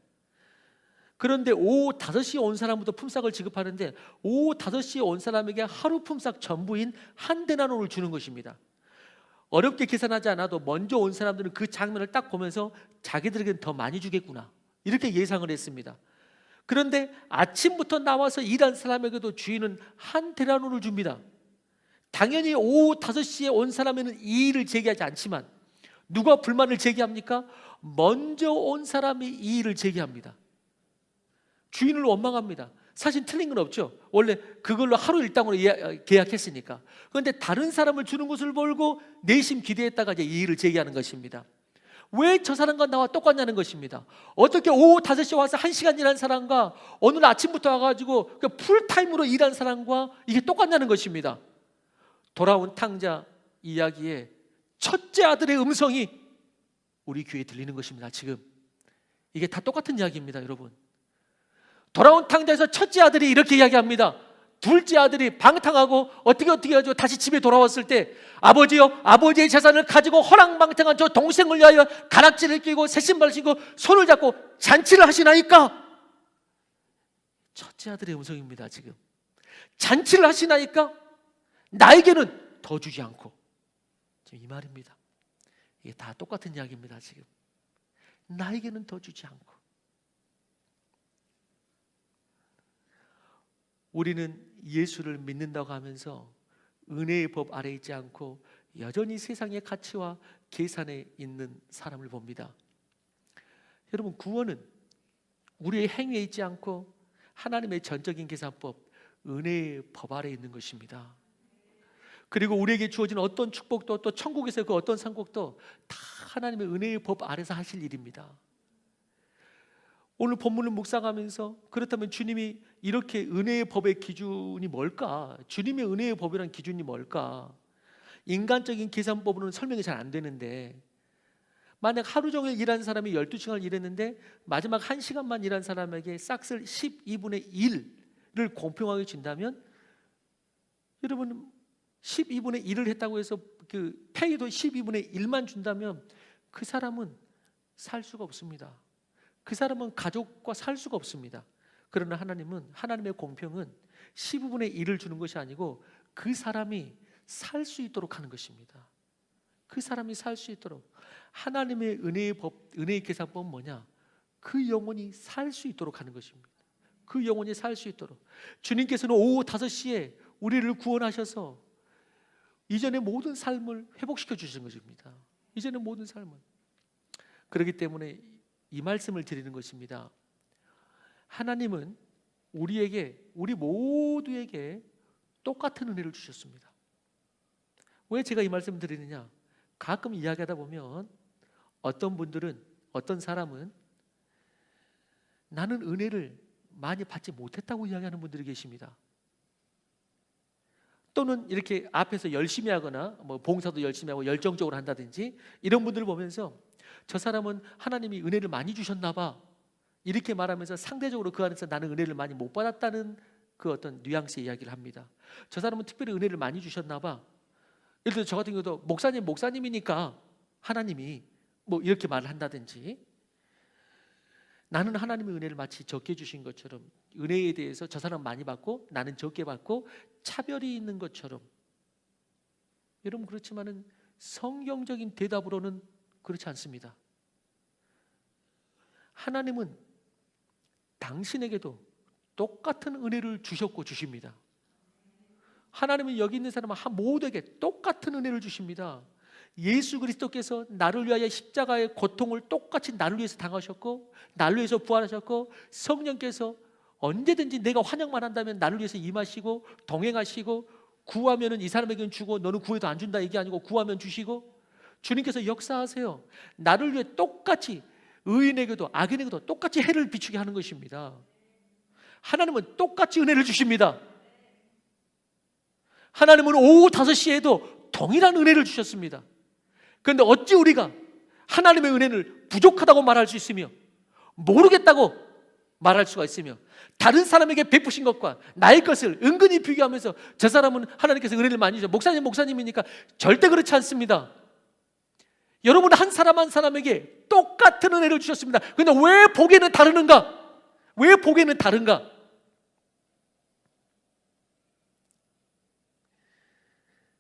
그런데 오후 5시에 온 사람부터 품삯을 지급하는데, 오후 5시에 온 사람에게 하루 품삯 전부인 한 데나리온을 주는 것입니다. 어렵게 계산하지 않아도 먼저 온 사람들은 그 장면을 딱 보면서 자기들에게는 더 많이 주겠구나, 이렇게 예상을 했습니다. 그런데 아침부터 나와서 일한 사람에게도 주인은 한 데나리온을 줍니다. 당연히 오후 5시에 온 사람에는 이의를 제기하지 않지만, 누가 불만을 제기합니까? 먼저 온 사람이 이 일을 제기합니다. 주인을 원망합니다. 사실 틀린 건 없죠. 원래 그걸로 하루 일당으로 계약했으니까. 그런데 다른 사람을 주는 것을 보고 내심 기대했다가 이제 이 일을 제기하는 것입니다. 왜 저 사람과 나와 똑같냐는 것입니다. 어떻게 오후 5시에 와서 1시간 일한 사람과 오늘 아침부터 와가지고 풀타임으로 일한 사람과 이게 똑같냐는 것입니다. 돌아온 탕자 이야기에 첫째 아들의 음성이 우리 귀에 들리는 것입니다. 지금 이게 다 똑같은 이야기입니다, 여러분. 돌아온 탕자에서 첫째 아들이 이렇게 이야기합니다. 둘째 아들이 방탕하고 어떻게 해가지고 다시 집에 돌아왔을 때, 아버지요, 아버지의 재산을 가지고 허랑방탕한 저 동생을 위하여 가락지를 끼고 새신발 신고 손을 잡고 잔치를 하시나이까? 첫째 아들의 음성입니다. 지금 잔치를 하시나이까? 나에게는 더 주지 않고. 지금 이 말입니다. 이게 다 똑같은 이야기입니다. 지금 나에게는 더 주지 않고. 우리는 예수를 믿는다고 하면서 은혜의 법 아래 있지 않고 여전히 세상의 가치와 계산에 있는 사람을 봅니다. 여러분, 구원은 우리의 행위에 있지 않고 하나님의 전적인 계산법, 은혜의 법 아래 있는 것입니다. 그리고 우리에게 주어진 어떤 축복도, 또 천국에서 그 어떤 상복도 다 하나님의 은혜의 법 아래서 하실 일입니다. 오늘 본문을 묵상하면서, 그렇다면 주님이 이렇게 은혜의 법의 기준이 뭘까? 주님의 은혜의 법이란 기준이 뭘까? 인간적인 계산법으로는 설명이 잘 안 되는데, 만약 하루 종일 일한 사람이 12시간을 일했는데 마지막 1시간만 일한 사람에게 싹쓸 12분의 1을 공평하게 준다면, 여러분 12분의 1을 했다고 해서 그 페이도 12분의 1만 준다면 그 사람은 살 수가 없습니다. 그 사람은 가족과 살 수가 없습니다. 그러나 하나님은, 하나님의 공평은 15분의 1을 주는 것이 아니고 그 사람이 살 수 있도록 하는 것입니다. 그 사람이 살 수 있도록. 하나님의 은혜의 법, 은혜의 계산법은 뭐냐? 그 영혼이 살 수 있도록 하는 것입니다. 그 영혼이 살 수 있도록. 주님께서는 오후 5시에 우리를 구원하셔서 이전의 모든 삶을 회복시켜 주신 것입니다. 이전의 모든 삶을. 그렇기 때문에 이 말씀을 드리는 것입니다. 하나님은 우리에게, 우리 모두에게 똑같은 은혜를 주셨습니다. 왜 제가 이 말씀을 드리느냐? 가끔 이야기하다 보면 어떤 분들은, 어떤 사람은 나는 은혜를 많이 받지 못했다고 이야기하는 분들이 계십니다. 또는 이렇게 앞에서 열심히 하거나 뭐 봉사도 열심히 하고 열정적으로 한다든지 이런 분들을 보면서 저 사람은 하나님이 은혜를 많이 주셨나 봐, 이렇게 말하면서 상대적으로 그 안에서 나는 은혜를 많이 못 받았다는 그 어떤 뉘앙스의 이야기를 합니다. 저 사람은 특별히 은혜를 많이 주셨나 봐. 예를 들어 저 같은 경우도 목사님이니까 하나님이 뭐 이렇게 말을 한다든지, 나는 하나님의 은혜를 마치 적게 주신 것처럼, 은혜에 대해서 저 사람 많이 받고 나는 적게 받고 차별이 있는 것처럼. 여러분, 그렇지만은 성경적인 대답으로는 그렇지 않습니다. 하나님은 당신에게도 똑같은 은혜를 주셨고 주십니다. 하나님은 여기 있는 사람 모두에게 똑같은 은혜를 주십니다. 예수 그리스도께서 나를 위하여 십자가의 고통을 똑같이 나를 위해서 당하셨고, 나를 위해서 부활하셨고, 성령께서 언제든지 내가 환영만 한다면 나를 위해서 임하시고 동행하시고, 구하면은 이 사람에게는 주고 너는 구해도 안 준다 이게 아니고 구하면 주시고, 주님께서 역사하세요. 나를 위해 똑같이, 의인에게도 악인에게도 똑같이 해를 비추게 하는 것입니다. 하나님은 똑같이 은혜를 주십니다. 하나님은 오후 5시에도 동일한 은혜를 주셨습니다. 그런데 어찌 우리가 하나님의 은혜를 부족하다고 말할 수 있으며 모르겠다고 말할 수가 있으며, 다른 사람에게 베푸신 것과 나의 것을 은근히 비교하면서 저 사람은 하나님께서 은혜를 많이 주셔, 목사님이니까. 절대 그렇지 않습니다. 여러분, 한 사람 한 사람에게 똑같은 은혜를 주셨습니다. 그런데 왜 보기에는 다른가? 왜 보기에는 다른가?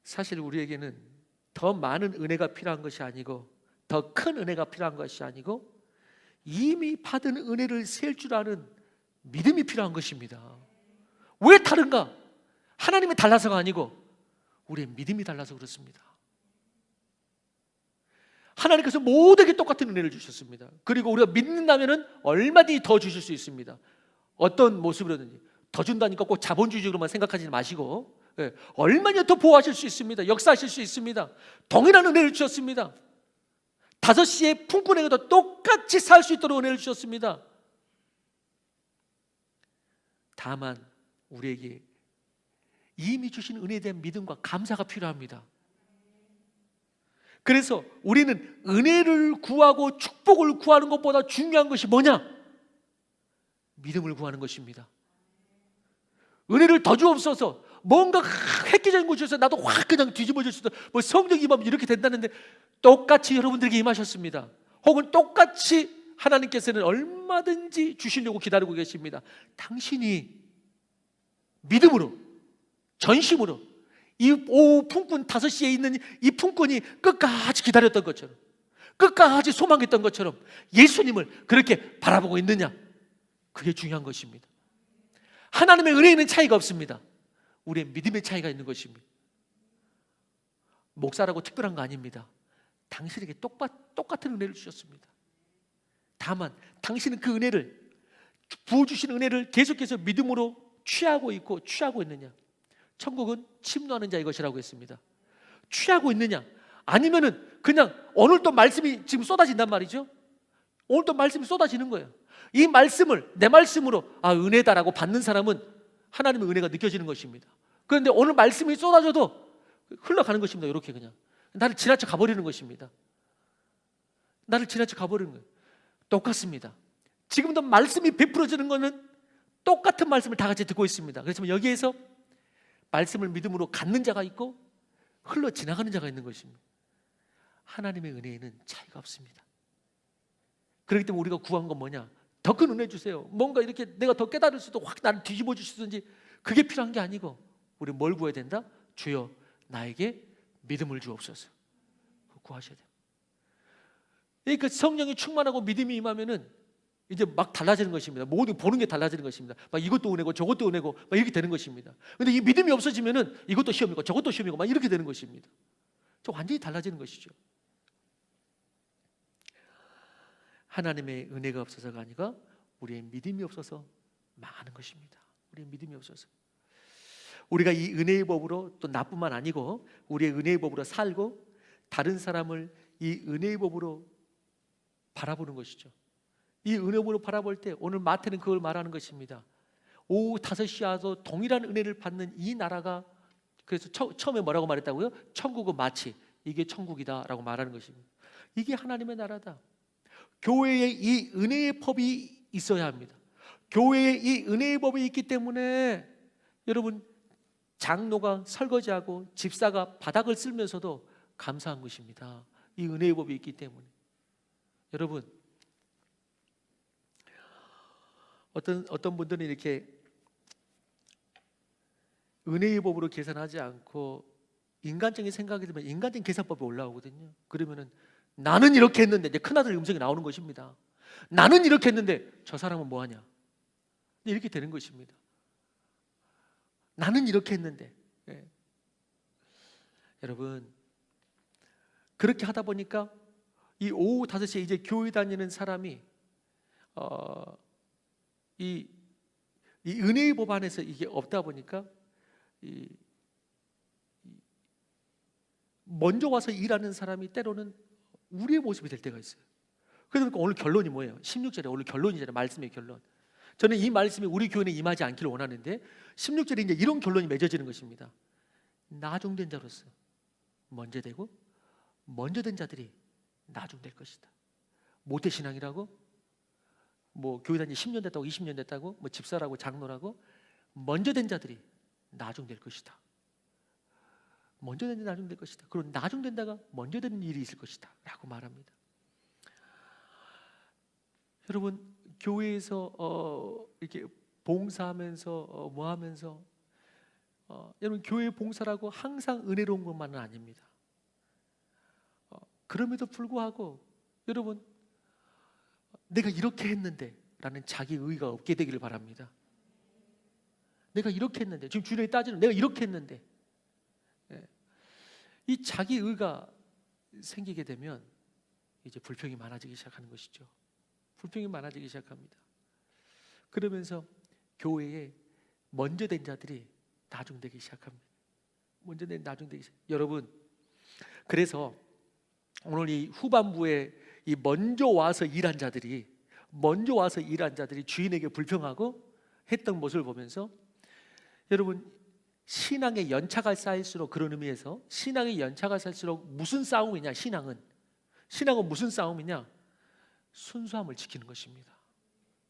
사실 우리에게는 더 많은 은혜가 필요한 것이 아니고, 더 큰 은혜가 필요한 것이 아니고, 이미 받은 은혜를 셀 줄 아는 믿음이 필요한 것입니다. 왜 다른가? 하나님이 달라서가 아니고 우리의 믿음이 달라서 그렇습니다. 하나님께서 모두에게 똑같은 은혜를 주셨습니다. 그리고 우리가 믿는다면 얼마든지 더 주실 수 있습니다. 어떤 모습으로든지. 더 준다니까 꼭 자본주의적으로만 생각하지 마시고, 얼마나 더 보호하실 수 있습니다. 역사하실 수 있습니다. 동일한 은혜를 주셨습니다. 5시의 품꾼에게도 똑같이 살 수 있도록 은혜를 주셨습니다. 다만 우리에게 이미 주신 은혜에 대한 믿음과 감사가 필요합니다. 그래서 우리는 은혜를 구하고 축복을 구하는 것보다 중요한 것이 뭐냐? 믿음을 구하는 것입니다. 은혜를 더 주옵소서. 뭔가 획기적인 것이어서 나도 확 그냥 뒤집어질 수도, 뭐 성령 임하면 이렇게 된다는데, 똑같이 여러분들에게 임하셨습니다. 혹은 똑같이 하나님께서는 얼마든지 주시려고 기다리고 계십니다. 당신이 믿음으로, 전심으로 이 오후 품꾼 5시에 있는 이 품꾼이 끝까지 기다렸던 것처럼, 끝까지 소망했던 것처럼 예수님을 그렇게 바라보고 있느냐? 그게 중요한 것입니다. 하나님의 은혜에는 차이가 없습니다. 우리의 믿음의 차이가 있는 것입니다. 목사라고 특별한 거 아닙니다. 당신에게 똑같은 은혜를 주셨습니다. 다만 당신은 그 은혜를, 부어주신 은혜를 계속해서 믿음으로 취하고 있느냐? 천국은 침노하는 자의 것이라고 했습니다. 취하고 있느냐? 아니면은 그냥 오늘 또 말씀이 지금 쏟아진단 말이죠. 오늘 또 말씀이 쏟아지는 거예요. 이 말씀을 내 말씀으로 은혜다라고 받는 사람은 하나님의 은혜가 느껴지는 것입니다. 그런데 오늘 말씀이 쏟아져도 흘러가는 것입니다. 이렇게 그냥 나를 지나쳐 가버리는 것입니다. 나를 지나쳐 가버리는 거예요. 똑같습니다. 지금도 말씀이 베풀어지는 것은 똑같은 말씀을 다 같이 듣고 있습니다. 그렇지만 여기에서 말씀을 믿음으로 갖는 자가 있고 흘러 지나가는 자가 있는 것입니다. 하나님의 은혜에는 차이가 없습니다. 그렇기 때문에 우리가 구한 건 뭐냐? 더 큰 은혜 주세요. 뭔가 이렇게 내가 더 깨달을 수도, 확 나를 뒤집어 주시든지, 그게 필요한 게 아니고 우리 뭘 구해야 된다? 주여 나에게 믿음을 주옵소서. 구하셔야 돼요. 그러니까 성령이 충만하고 믿음이 임하면은 이제 막 달라지는 것입니다. 모든 보는 게 달라지는 것입니다. 막 이것도 은혜고 저것도 은혜고 막 이렇게 되는 것입니다. 그런데 이 믿음이 없어지면은 이것도 시험이고 저것도 시험이고 막 이렇게 되는 것입니다. 저 완전히 달라지는 것이죠. 하나님의 은혜가 없어서가 아니라 우리의 믿음이 없어서 망하는 것입니다. 우리의 믿음이 없어서. 우리가 이 은혜의 법으로, 또 나뿐만 아니고 우리의 은혜의 법으로 살고 다른 사람을 이 은혜의 법으로 바라보는 것이죠. 이 은혜의 법으로 바라볼 때 오늘 마태는 그걸 말하는 것입니다. 오후 5시 와서 동일한 은혜를 받는 이 나라가, 그래서 처음에 뭐라고 말했다고요? 천국은 마치 이게 천국이다라고 말하는 것입니다. 이게 하나님의 나라다. 교회에 이 은혜의 법이 있어야 합니다. 교회에 이 은혜의 법이 있기 때문에 여러분, 장로가 설거지하고 집사가 바닥을 쓸면서도 감사한 것입니다. 이 은혜의 법이 있기 때문에. 여러분, 어떤 분들은 이렇게 은혜의 법으로 계산하지 않고 인간적인 생각이 들면 인간적인 계산법이 올라오거든요. 그러면은 나는 이렇게 했는데, 이제 큰아들 음성이 나오는 것입니다. 나는 이렇게 했는데 저 사람은 뭐하냐? 이렇게 되는 것입니다. 나는 이렇게 했는데. 여러분, 그렇게 하다 보니까 이 오후 5시에 이제 교회 다니는 사람이 이 은혜의 법 안에서 이게 없다 보니까 먼저 와서 일하는 사람이 때로는 우리의 모습이 될 때가 있어요. 그러니까 오늘 결론이 뭐예요? 16절에 오늘 결론이잖아요. 말씀의 결론. 저는 이 말씀이 우리 교회에 임하지 않기를 원하는데 16절에 이제 이런 결론이 맺어지는 것입니다. 나중된 자로서 먼저 되고 먼저 된 자들이 나중될 것이다. 모태신앙이라고? 뭐 교회 다니 10년 됐다고 20년 됐다고? 뭐 집사라고 장로라고? 먼저 된 자들이 나중될 것이다. 먼저 된 자들이 나중될 것이다. 그리고 나중된다가 먼저 되는 일이 있을 것이다 라고 말합니다. 여러분, 교회에서 이렇게 봉사하면서 뭐 하면서 여러분, 교회 봉사라고 항상 은혜로운 것만은 아닙니다. 그럼에도 불구하고 여러분, 내가 이렇게 했는데 라는 자기 의의가 없게 되기를 바랍니다. 내가 이렇게 했는데, 지금 주변에 따지는 내가 이렇게 했는데, 이 자기 의의가 생기게 되면 이제 불평이 많아지기 시작하는 것이죠. 불평이 많아지기 시작합니다. 그러면서 교회에 먼저 된 자들이 나중되기 시작합니다. 먼저 된 나중되기 시작. 여러분, 그래서 오늘 이 후반부에 이 먼저 와서 일한 자들이 주인에게 불평하고 했던 모습을 보면서, 여러분, 신앙의 연차가 쌓일수록, 그런 의미에서 신앙의 연차가 쌓일수록 무슨 싸움이냐? 신앙은 무슨 싸움이냐? 순수함을 지키는 것입니다.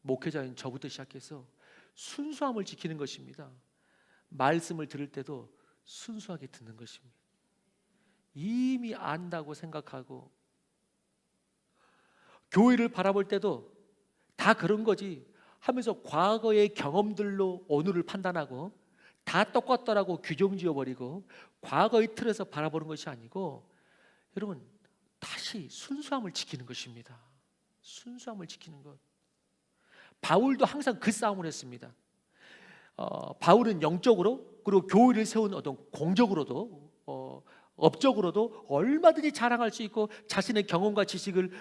목회자인 저부터 시작해서 순수함을 지키는 것입니다. 말씀을 들을 때도 순수하게 듣는 것입니다. 이미 안다고 생각하고, 교회를 바라볼 때도 다 그런 거지 하면서 과거의 경험들로 오늘을 판단하고 다 똑같더라고 규정 지어버리고 과거의 틀에서 바라보는 것이 아니고, 여러분, 다시 순수함을 지키는 것입니다. 순수함을 지키는 것. 바울도 항상 그 싸움을 했습니다. 바울은 영적으로, 그리고 교회를 세운 어떤 공적으로도, 업적으로도 얼마든지 자랑할 수 있고 자신의 경험과 지식을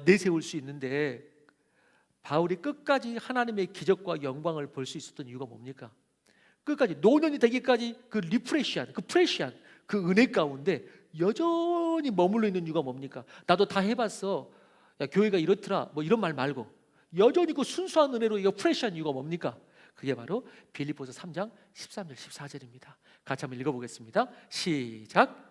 내세울 수 있는데, 바울이 끝까지 하나님의 기적과 영광을 볼 수 있었던 이유가 뭡니까? 끝까지 노년이 되기까지 그 리프레시한, 그 프레시한 그 은혜 가운데 여전히 머물러 있는 이유가 뭡니까? 나도 다 해봤어, 야, 교회가 이렇더라, 뭐 이런 말 말고 여전히 그 순수한 은혜로 이거 프레시한 이유가 뭡니까? 그게 바로 빌립보서 3장 13절 14절입니다. 같이 한번 읽어보겠습니다. 시작.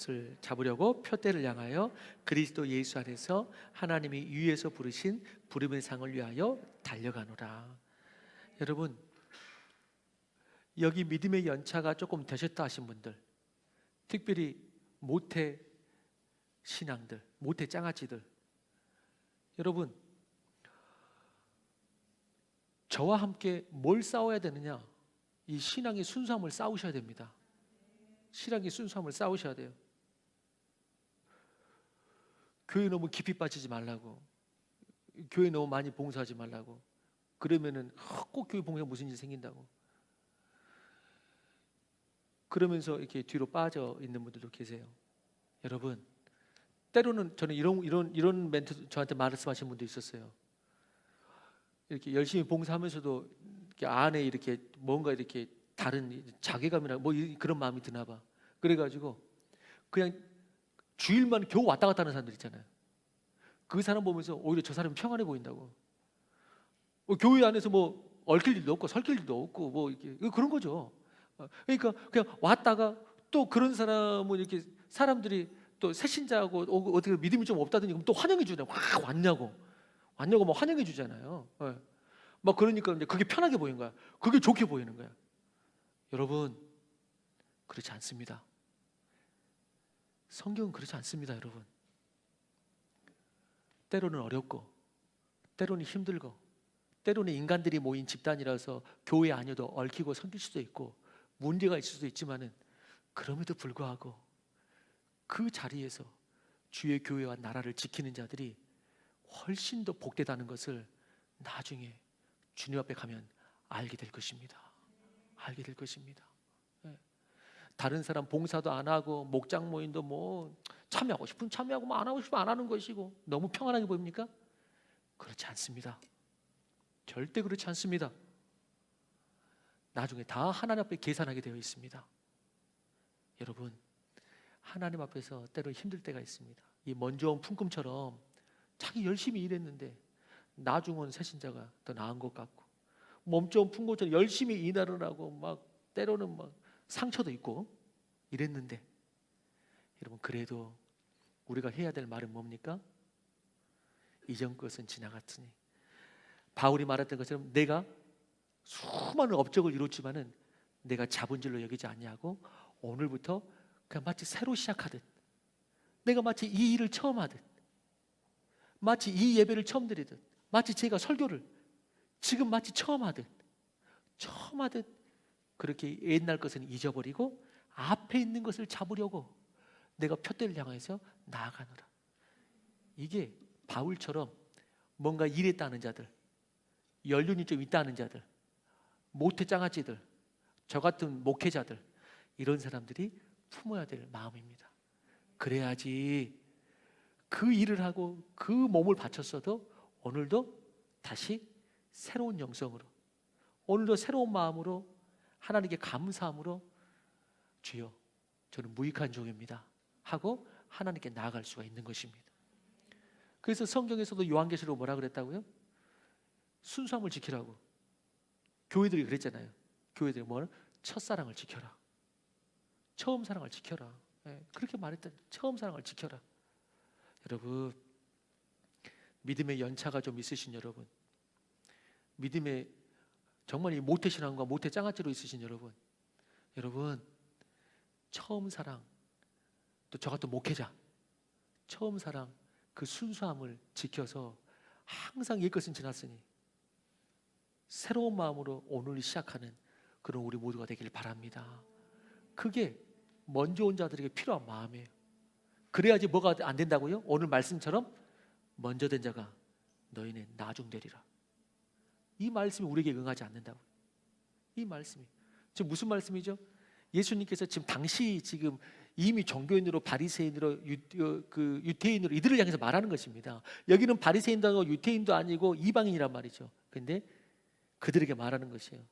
것을 잡으려고 표대를 향하여 그리스도 예수 안에서 하나님이 위에서 부르신 부름의 상을 위하여 달려가노라. 여러분, 여기 믿음의 연차가 조금 되셨다 하신 분들, 특별히 모태 신앙들, 모태 짱아찌들, 여러분, 저와 함께 뭘 싸워야 되느냐? 이 신앙의 순수함을 싸우셔야 됩니다. 신앙의 순수함을 싸우셔야 돼요. 교회 너무 깊이 빠지지 말라고, 교회 너무 많이 봉사하지 말라고, 그러면은 꼭 교회 봉사 무슨 일이 생긴다고, 그러면서 이렇게 뒤로 빠져 있는 분들도 계세요. 여러분, 때로는 저는 이런 멘트 저한테 말씀하신 분도 있었어요. 이렇게 열심히 봉사하면서도 이렇게 안에 이렇게 뭔가 이렇게 다른 자괴감이나 뭐 그런 마음이 드나 봐. 그래가지고 그냥 주일만 겨우 왔다 갔다 하는 사람들 있잖아요. 그 사람 보면서 오히려 저 사람이 평안해 보인다고. 교회 안에서 뭐 얽힐 일도 없고 설킬 일도 없고 뭐 이렇게 그런 거죠. 그러니까 그냥 왔다가 또 그런 사람은 이렇게 사람들이 또 새신자하고 어떻게 믿음이 좀 없다더니 또 환영해 주잖아요. 와, 왔냐고 막 환영해 주잖아요. 막 그러니까 이제 그게 편하게 보이는 거야. 그게 좋게 보이는 거야. 여러분, 그렇지 않습니다. 성경은 그렇지 않습니다, 여러분. 때로는 어렵고, 때로는 힘들고, 때로는 인간들이 모인 집단이라서 교회 아니어도 얽히고 섬길 수도 있고 문제가 있을 수도 있지만은, 그럼에도 불구하고 그 자리에서 주의 교회와 나라를 지키는 자들이 훨씬 더 복되다는 것을 나중에 주님 앞에 가면 알게 될 것입니다. 알게 될 것입니다. 다른 사람 봉사도 안 하고 목장 모임도 뭐 참여하고 싶으면 참여하고 뭐 안 하고 싶으면 안 하는 것이고 너무 평안하게 보입니까? 그렇지 않습니다. 절대 그렇지 않습니다. 나중에 다 하나님 앞에 계산하게 되어 있습니다. 여러분, 하나님 앞에서 때로 힘들 때가 있습니다. 이 먼저 온 품금처럼 자기 열심히 일했는데 나중 온 새신자가 더 나은 것 같고, 먼저 온 품금처럼 열심히 일하느라고 하고 막 때로는 막 상처도 있고 이랬는데, 여러분, 그래도 우리가 해야 될 말은 뭡니까? 이전 것은 지나갔으니. 바울이 말했던 것처럼 내가 수많은 업적을 이뤘지만은 내가 자본질로 여기지 아니하고 오늘부터 그냥 마치 새로 시작하듯, 내가 마치 이 일을 처음 하듯, 마치 이 예배를 처음 드리듯, 마치 제가 설교를 지금 마치 처음 하듯 그렇게 옛날 것은 잊어버리고 앞에 있는 것을 잡으려고 내가 표대를 향해서 나아가노라. 이게 바울처럼 뭔가 일했다는 자들, 연륜이 좀 있다는 자들, 모태 장아찌들, 저 같은 목회자들, 이런 사람들이 품어야 될 마음입니다. 그래야지 그 일을 하고 그 몸을 바쳤어도 오늘도 다시 새로운 영성으로, 오늘도 새로운 마음으로 하나님께 감사함으로 주여 저는 무익한 종입니다 하고 하나님께 나아갈 수가 있는 것입니다. 그래서 성경에서도 요한계시록 뭐라 그랬다고요? 순수함을 지키라고. 교회들이 그랬잖아요. 교회들이 뭐는 첫사랑을 지켜라. 처음 사랑을 지켜라. 그렇게 말했던 처음 사랑을 지켜라. 여러분, 믿음의 연차가 좀 있으신 여러분, 믿음의 정말 이 모태신앙과 모태장아찌로 있으신 여러분, 처음 사랑, 또 저 같은 목회자, 처음 사랑 그 순수함을 지켜서 항상 옛것은 지났으니 새로운 마음으로 오늘 시작하는 그런 우리 모두가 되길 바랍니다. 그게 먼저 온 자들에게 필요한 마음이에요. 그래야지 뭐가 안 된다고요? 오늘 말씀처럼 먼저 된 자가 너희는 나중 되리라. 이 말씀이 우리에게 응하지 않는다고. 이 말씀이 지금 무슨 말씀이죠? 예수님께서 지금 당시 지금 이미 종교인으로 바리새인으로 유태인으로 이들을 향해서 말하는 것입니다. 여기는 바리새인도 아니고 유태인도 아니고 이방인이란 말이죠. 근데 그들에게 말하는 것이에요.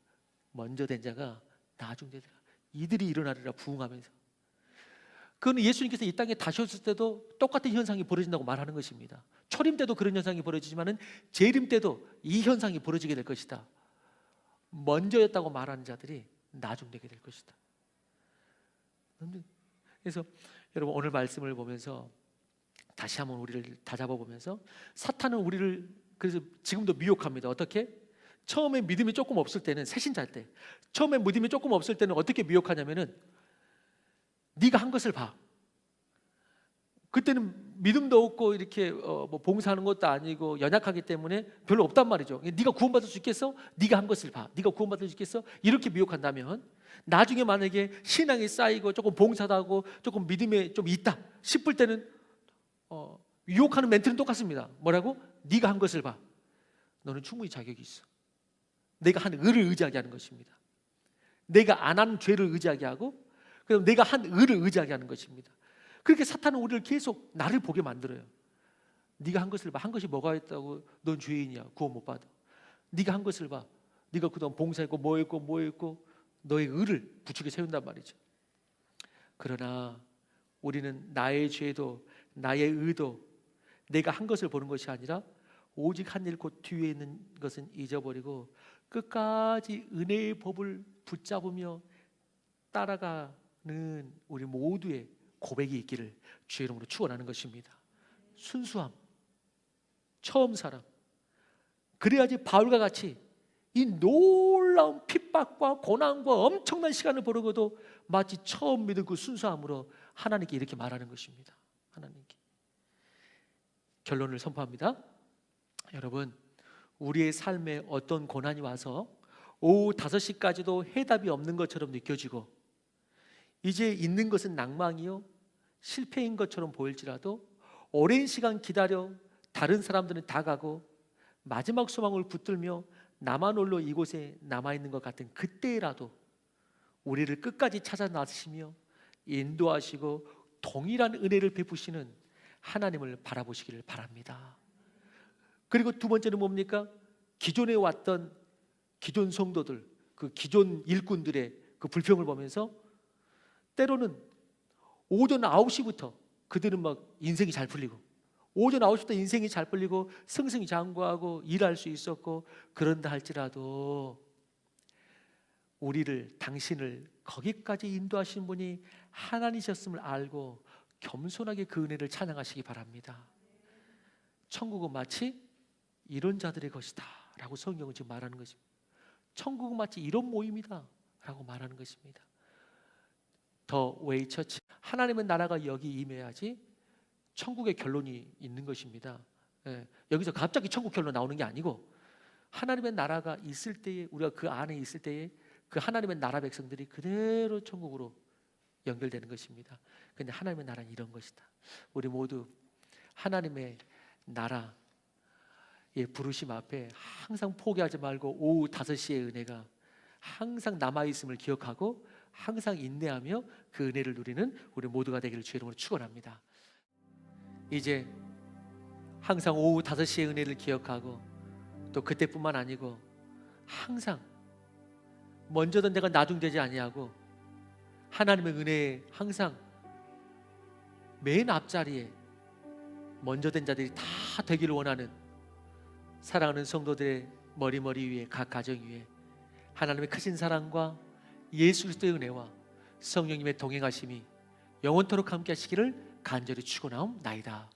먼저 된 자가 나중 되리라. 이들이 일어나리라 부흥하면서. 그건 예수님께서 이 땅에 다시 오실 때도 똑같은 현상이 벌어진다고 말하는 것입니다. 초림 때도 그런 현상이 벌어지지만은 재림 때도 이 현상이 벌어지게 될 것이다. 먼저였다고 말하는 자들이 나중 되게 될 것이다. 그래서 여러분 오늘 말씀을 보면서 다시 한번 우리를 다잡아 보면서 사탄은 우리를 그래서 지금도 미혹합니다. 어떻게? 처음에 믿음이 조금 없을 때는 새신자일 때 처음에 믿음이 조금 없을 때는 어떻게 미혹하냐면은 네가 한 것을 봐. 그때는 믿음도 없고 이렇게 뭐 봉사하는 것도 아니고 연약하기 때문에 별로 없단 말이죠. 네가 구원받을 수 있겠어? 네가 한 것을 봐. 네가 구원받을 수 있겠어? 이렇게 미혹한다면 나중에 만약에 신앙이 쌓이고 조금 봉사도 하고 조금 믿음에 좀 있다 싶을 때는 유혹하는 멘트는 똑같습니다. 뭐라고? 네가 한 것을 봐. 너는 충분히 자격이 있어. 내가 한 의를 의지하게 하는 것입니다. 내가 안 한 죄를 의지하게 하고 그럼 내가 한 의를 의지하게 하는 것입니다. 그렇게 사탄은 우리를 계속 나를 보게 만들어요. 네가 한 것을 봐. 한 것이 뭐가 있다고 넌 죄인이야. 구원 못 받아. 네가 한 것을 봐. 네가 그동안 봉사했고 뭐 했고 너의 의를 부추겨 세운단 말이죠. 그러나 우리는 나의 죄도 나의 의도 내가 한 것을 보는 것이 아니라 오직 한 일 곧 뒤에 있는 것은 잊어버리고 끝까지 은혜의 법을 붙잡으며 따라가는 우리 모두의 고백이 있기를 주의 이름으로 축원하는 것입니다. 순수함, 처음 사랑. 그래야지 바울과 같이 이 놀라운 핍박과 고난과 엄청난 시간을 보내고도 마치 처음 믿은 그 순수함으로 하나님께 이렇게 말하는 것입니다. 하나님께. 결론을 선포합니다. 여러분, 우리의 삶에 어떤 고난이 와서 오후 5시까지도 해답이 없는 것처럼 느껴지고 이제 있는 것은 낭망이요 실패인 것처럼 보일지라도 오랜 시간 기다려 다른 사람들은 다 가고 마지막 소망을 붙들며 나만 홀로 이곳에 남아있는 것 같은 그때라도 우리를 끝까지 찾아 나서시며 인도하시고 동일한 은혜를 베푸시는 하나님을 바라보시기를 바랍니다. 그리고 두 번째는 뭡니까? 기존에 왔던 기존 성도들, 그 기존 일꾼들의 그 불평을 보면서 때로는 오전 9시부터 그들은 막 인생이 잘 풀리고 오전 9시부터 인생이 잘 풀리고 승승장구하고 일할 수 있었고 그런다 할지라도 우리를 당신을 거기까지 인도하신 분이 하나님이셨음을 알고 겸손하게 그 은혜를 찬양하시기 바랍니다. 천국은 마치 이런 자들의 것이다 라고 성경은 지금 말하는 것입니다. 천국은 마치 이런 모임이다 라고 말하는 것입니다. 더 웨이 처치, 하나님의 나라가 여기 임해야지 천국의 결론이 있는 것입니다. 여기서 갑자기 천국 결론 나오는 게 아니고 하나님의 나라가 있을 때에 우리가 그 안에 있을 때에 그 하나님의 나라 백성들이 그대로 천국으로 연결되는 것입니다. 그런데 하나님의 나라는 이런 것이다. 우리 모두 하나님의 나라의 부르심 앞에 항상 포기하지 말고 오후 5시의 은혜가 항상 남아있음을 기억하고 항상 인내하며 그 은혜를 누리는 우리 모두가 되기를 주의 이름으로 축원합니다. 이제 항상 오후 5시의 은혜를 기억하고 또 그때뿐만 아니고 항상 먼저던 내가 나중되지 아니하고 하나님의 은혜에 항상 맨 앞자리에 먼저 된 자들이 다 되기를 원하는 사랑하는 성도들의 머리 위에 각 가정 위에 하나님의 크신 사랑과 예수 그리스도의 은혜와 성령님의 동행하심이 영원토록 함께 하시기를 간절히 축원하옵나이다.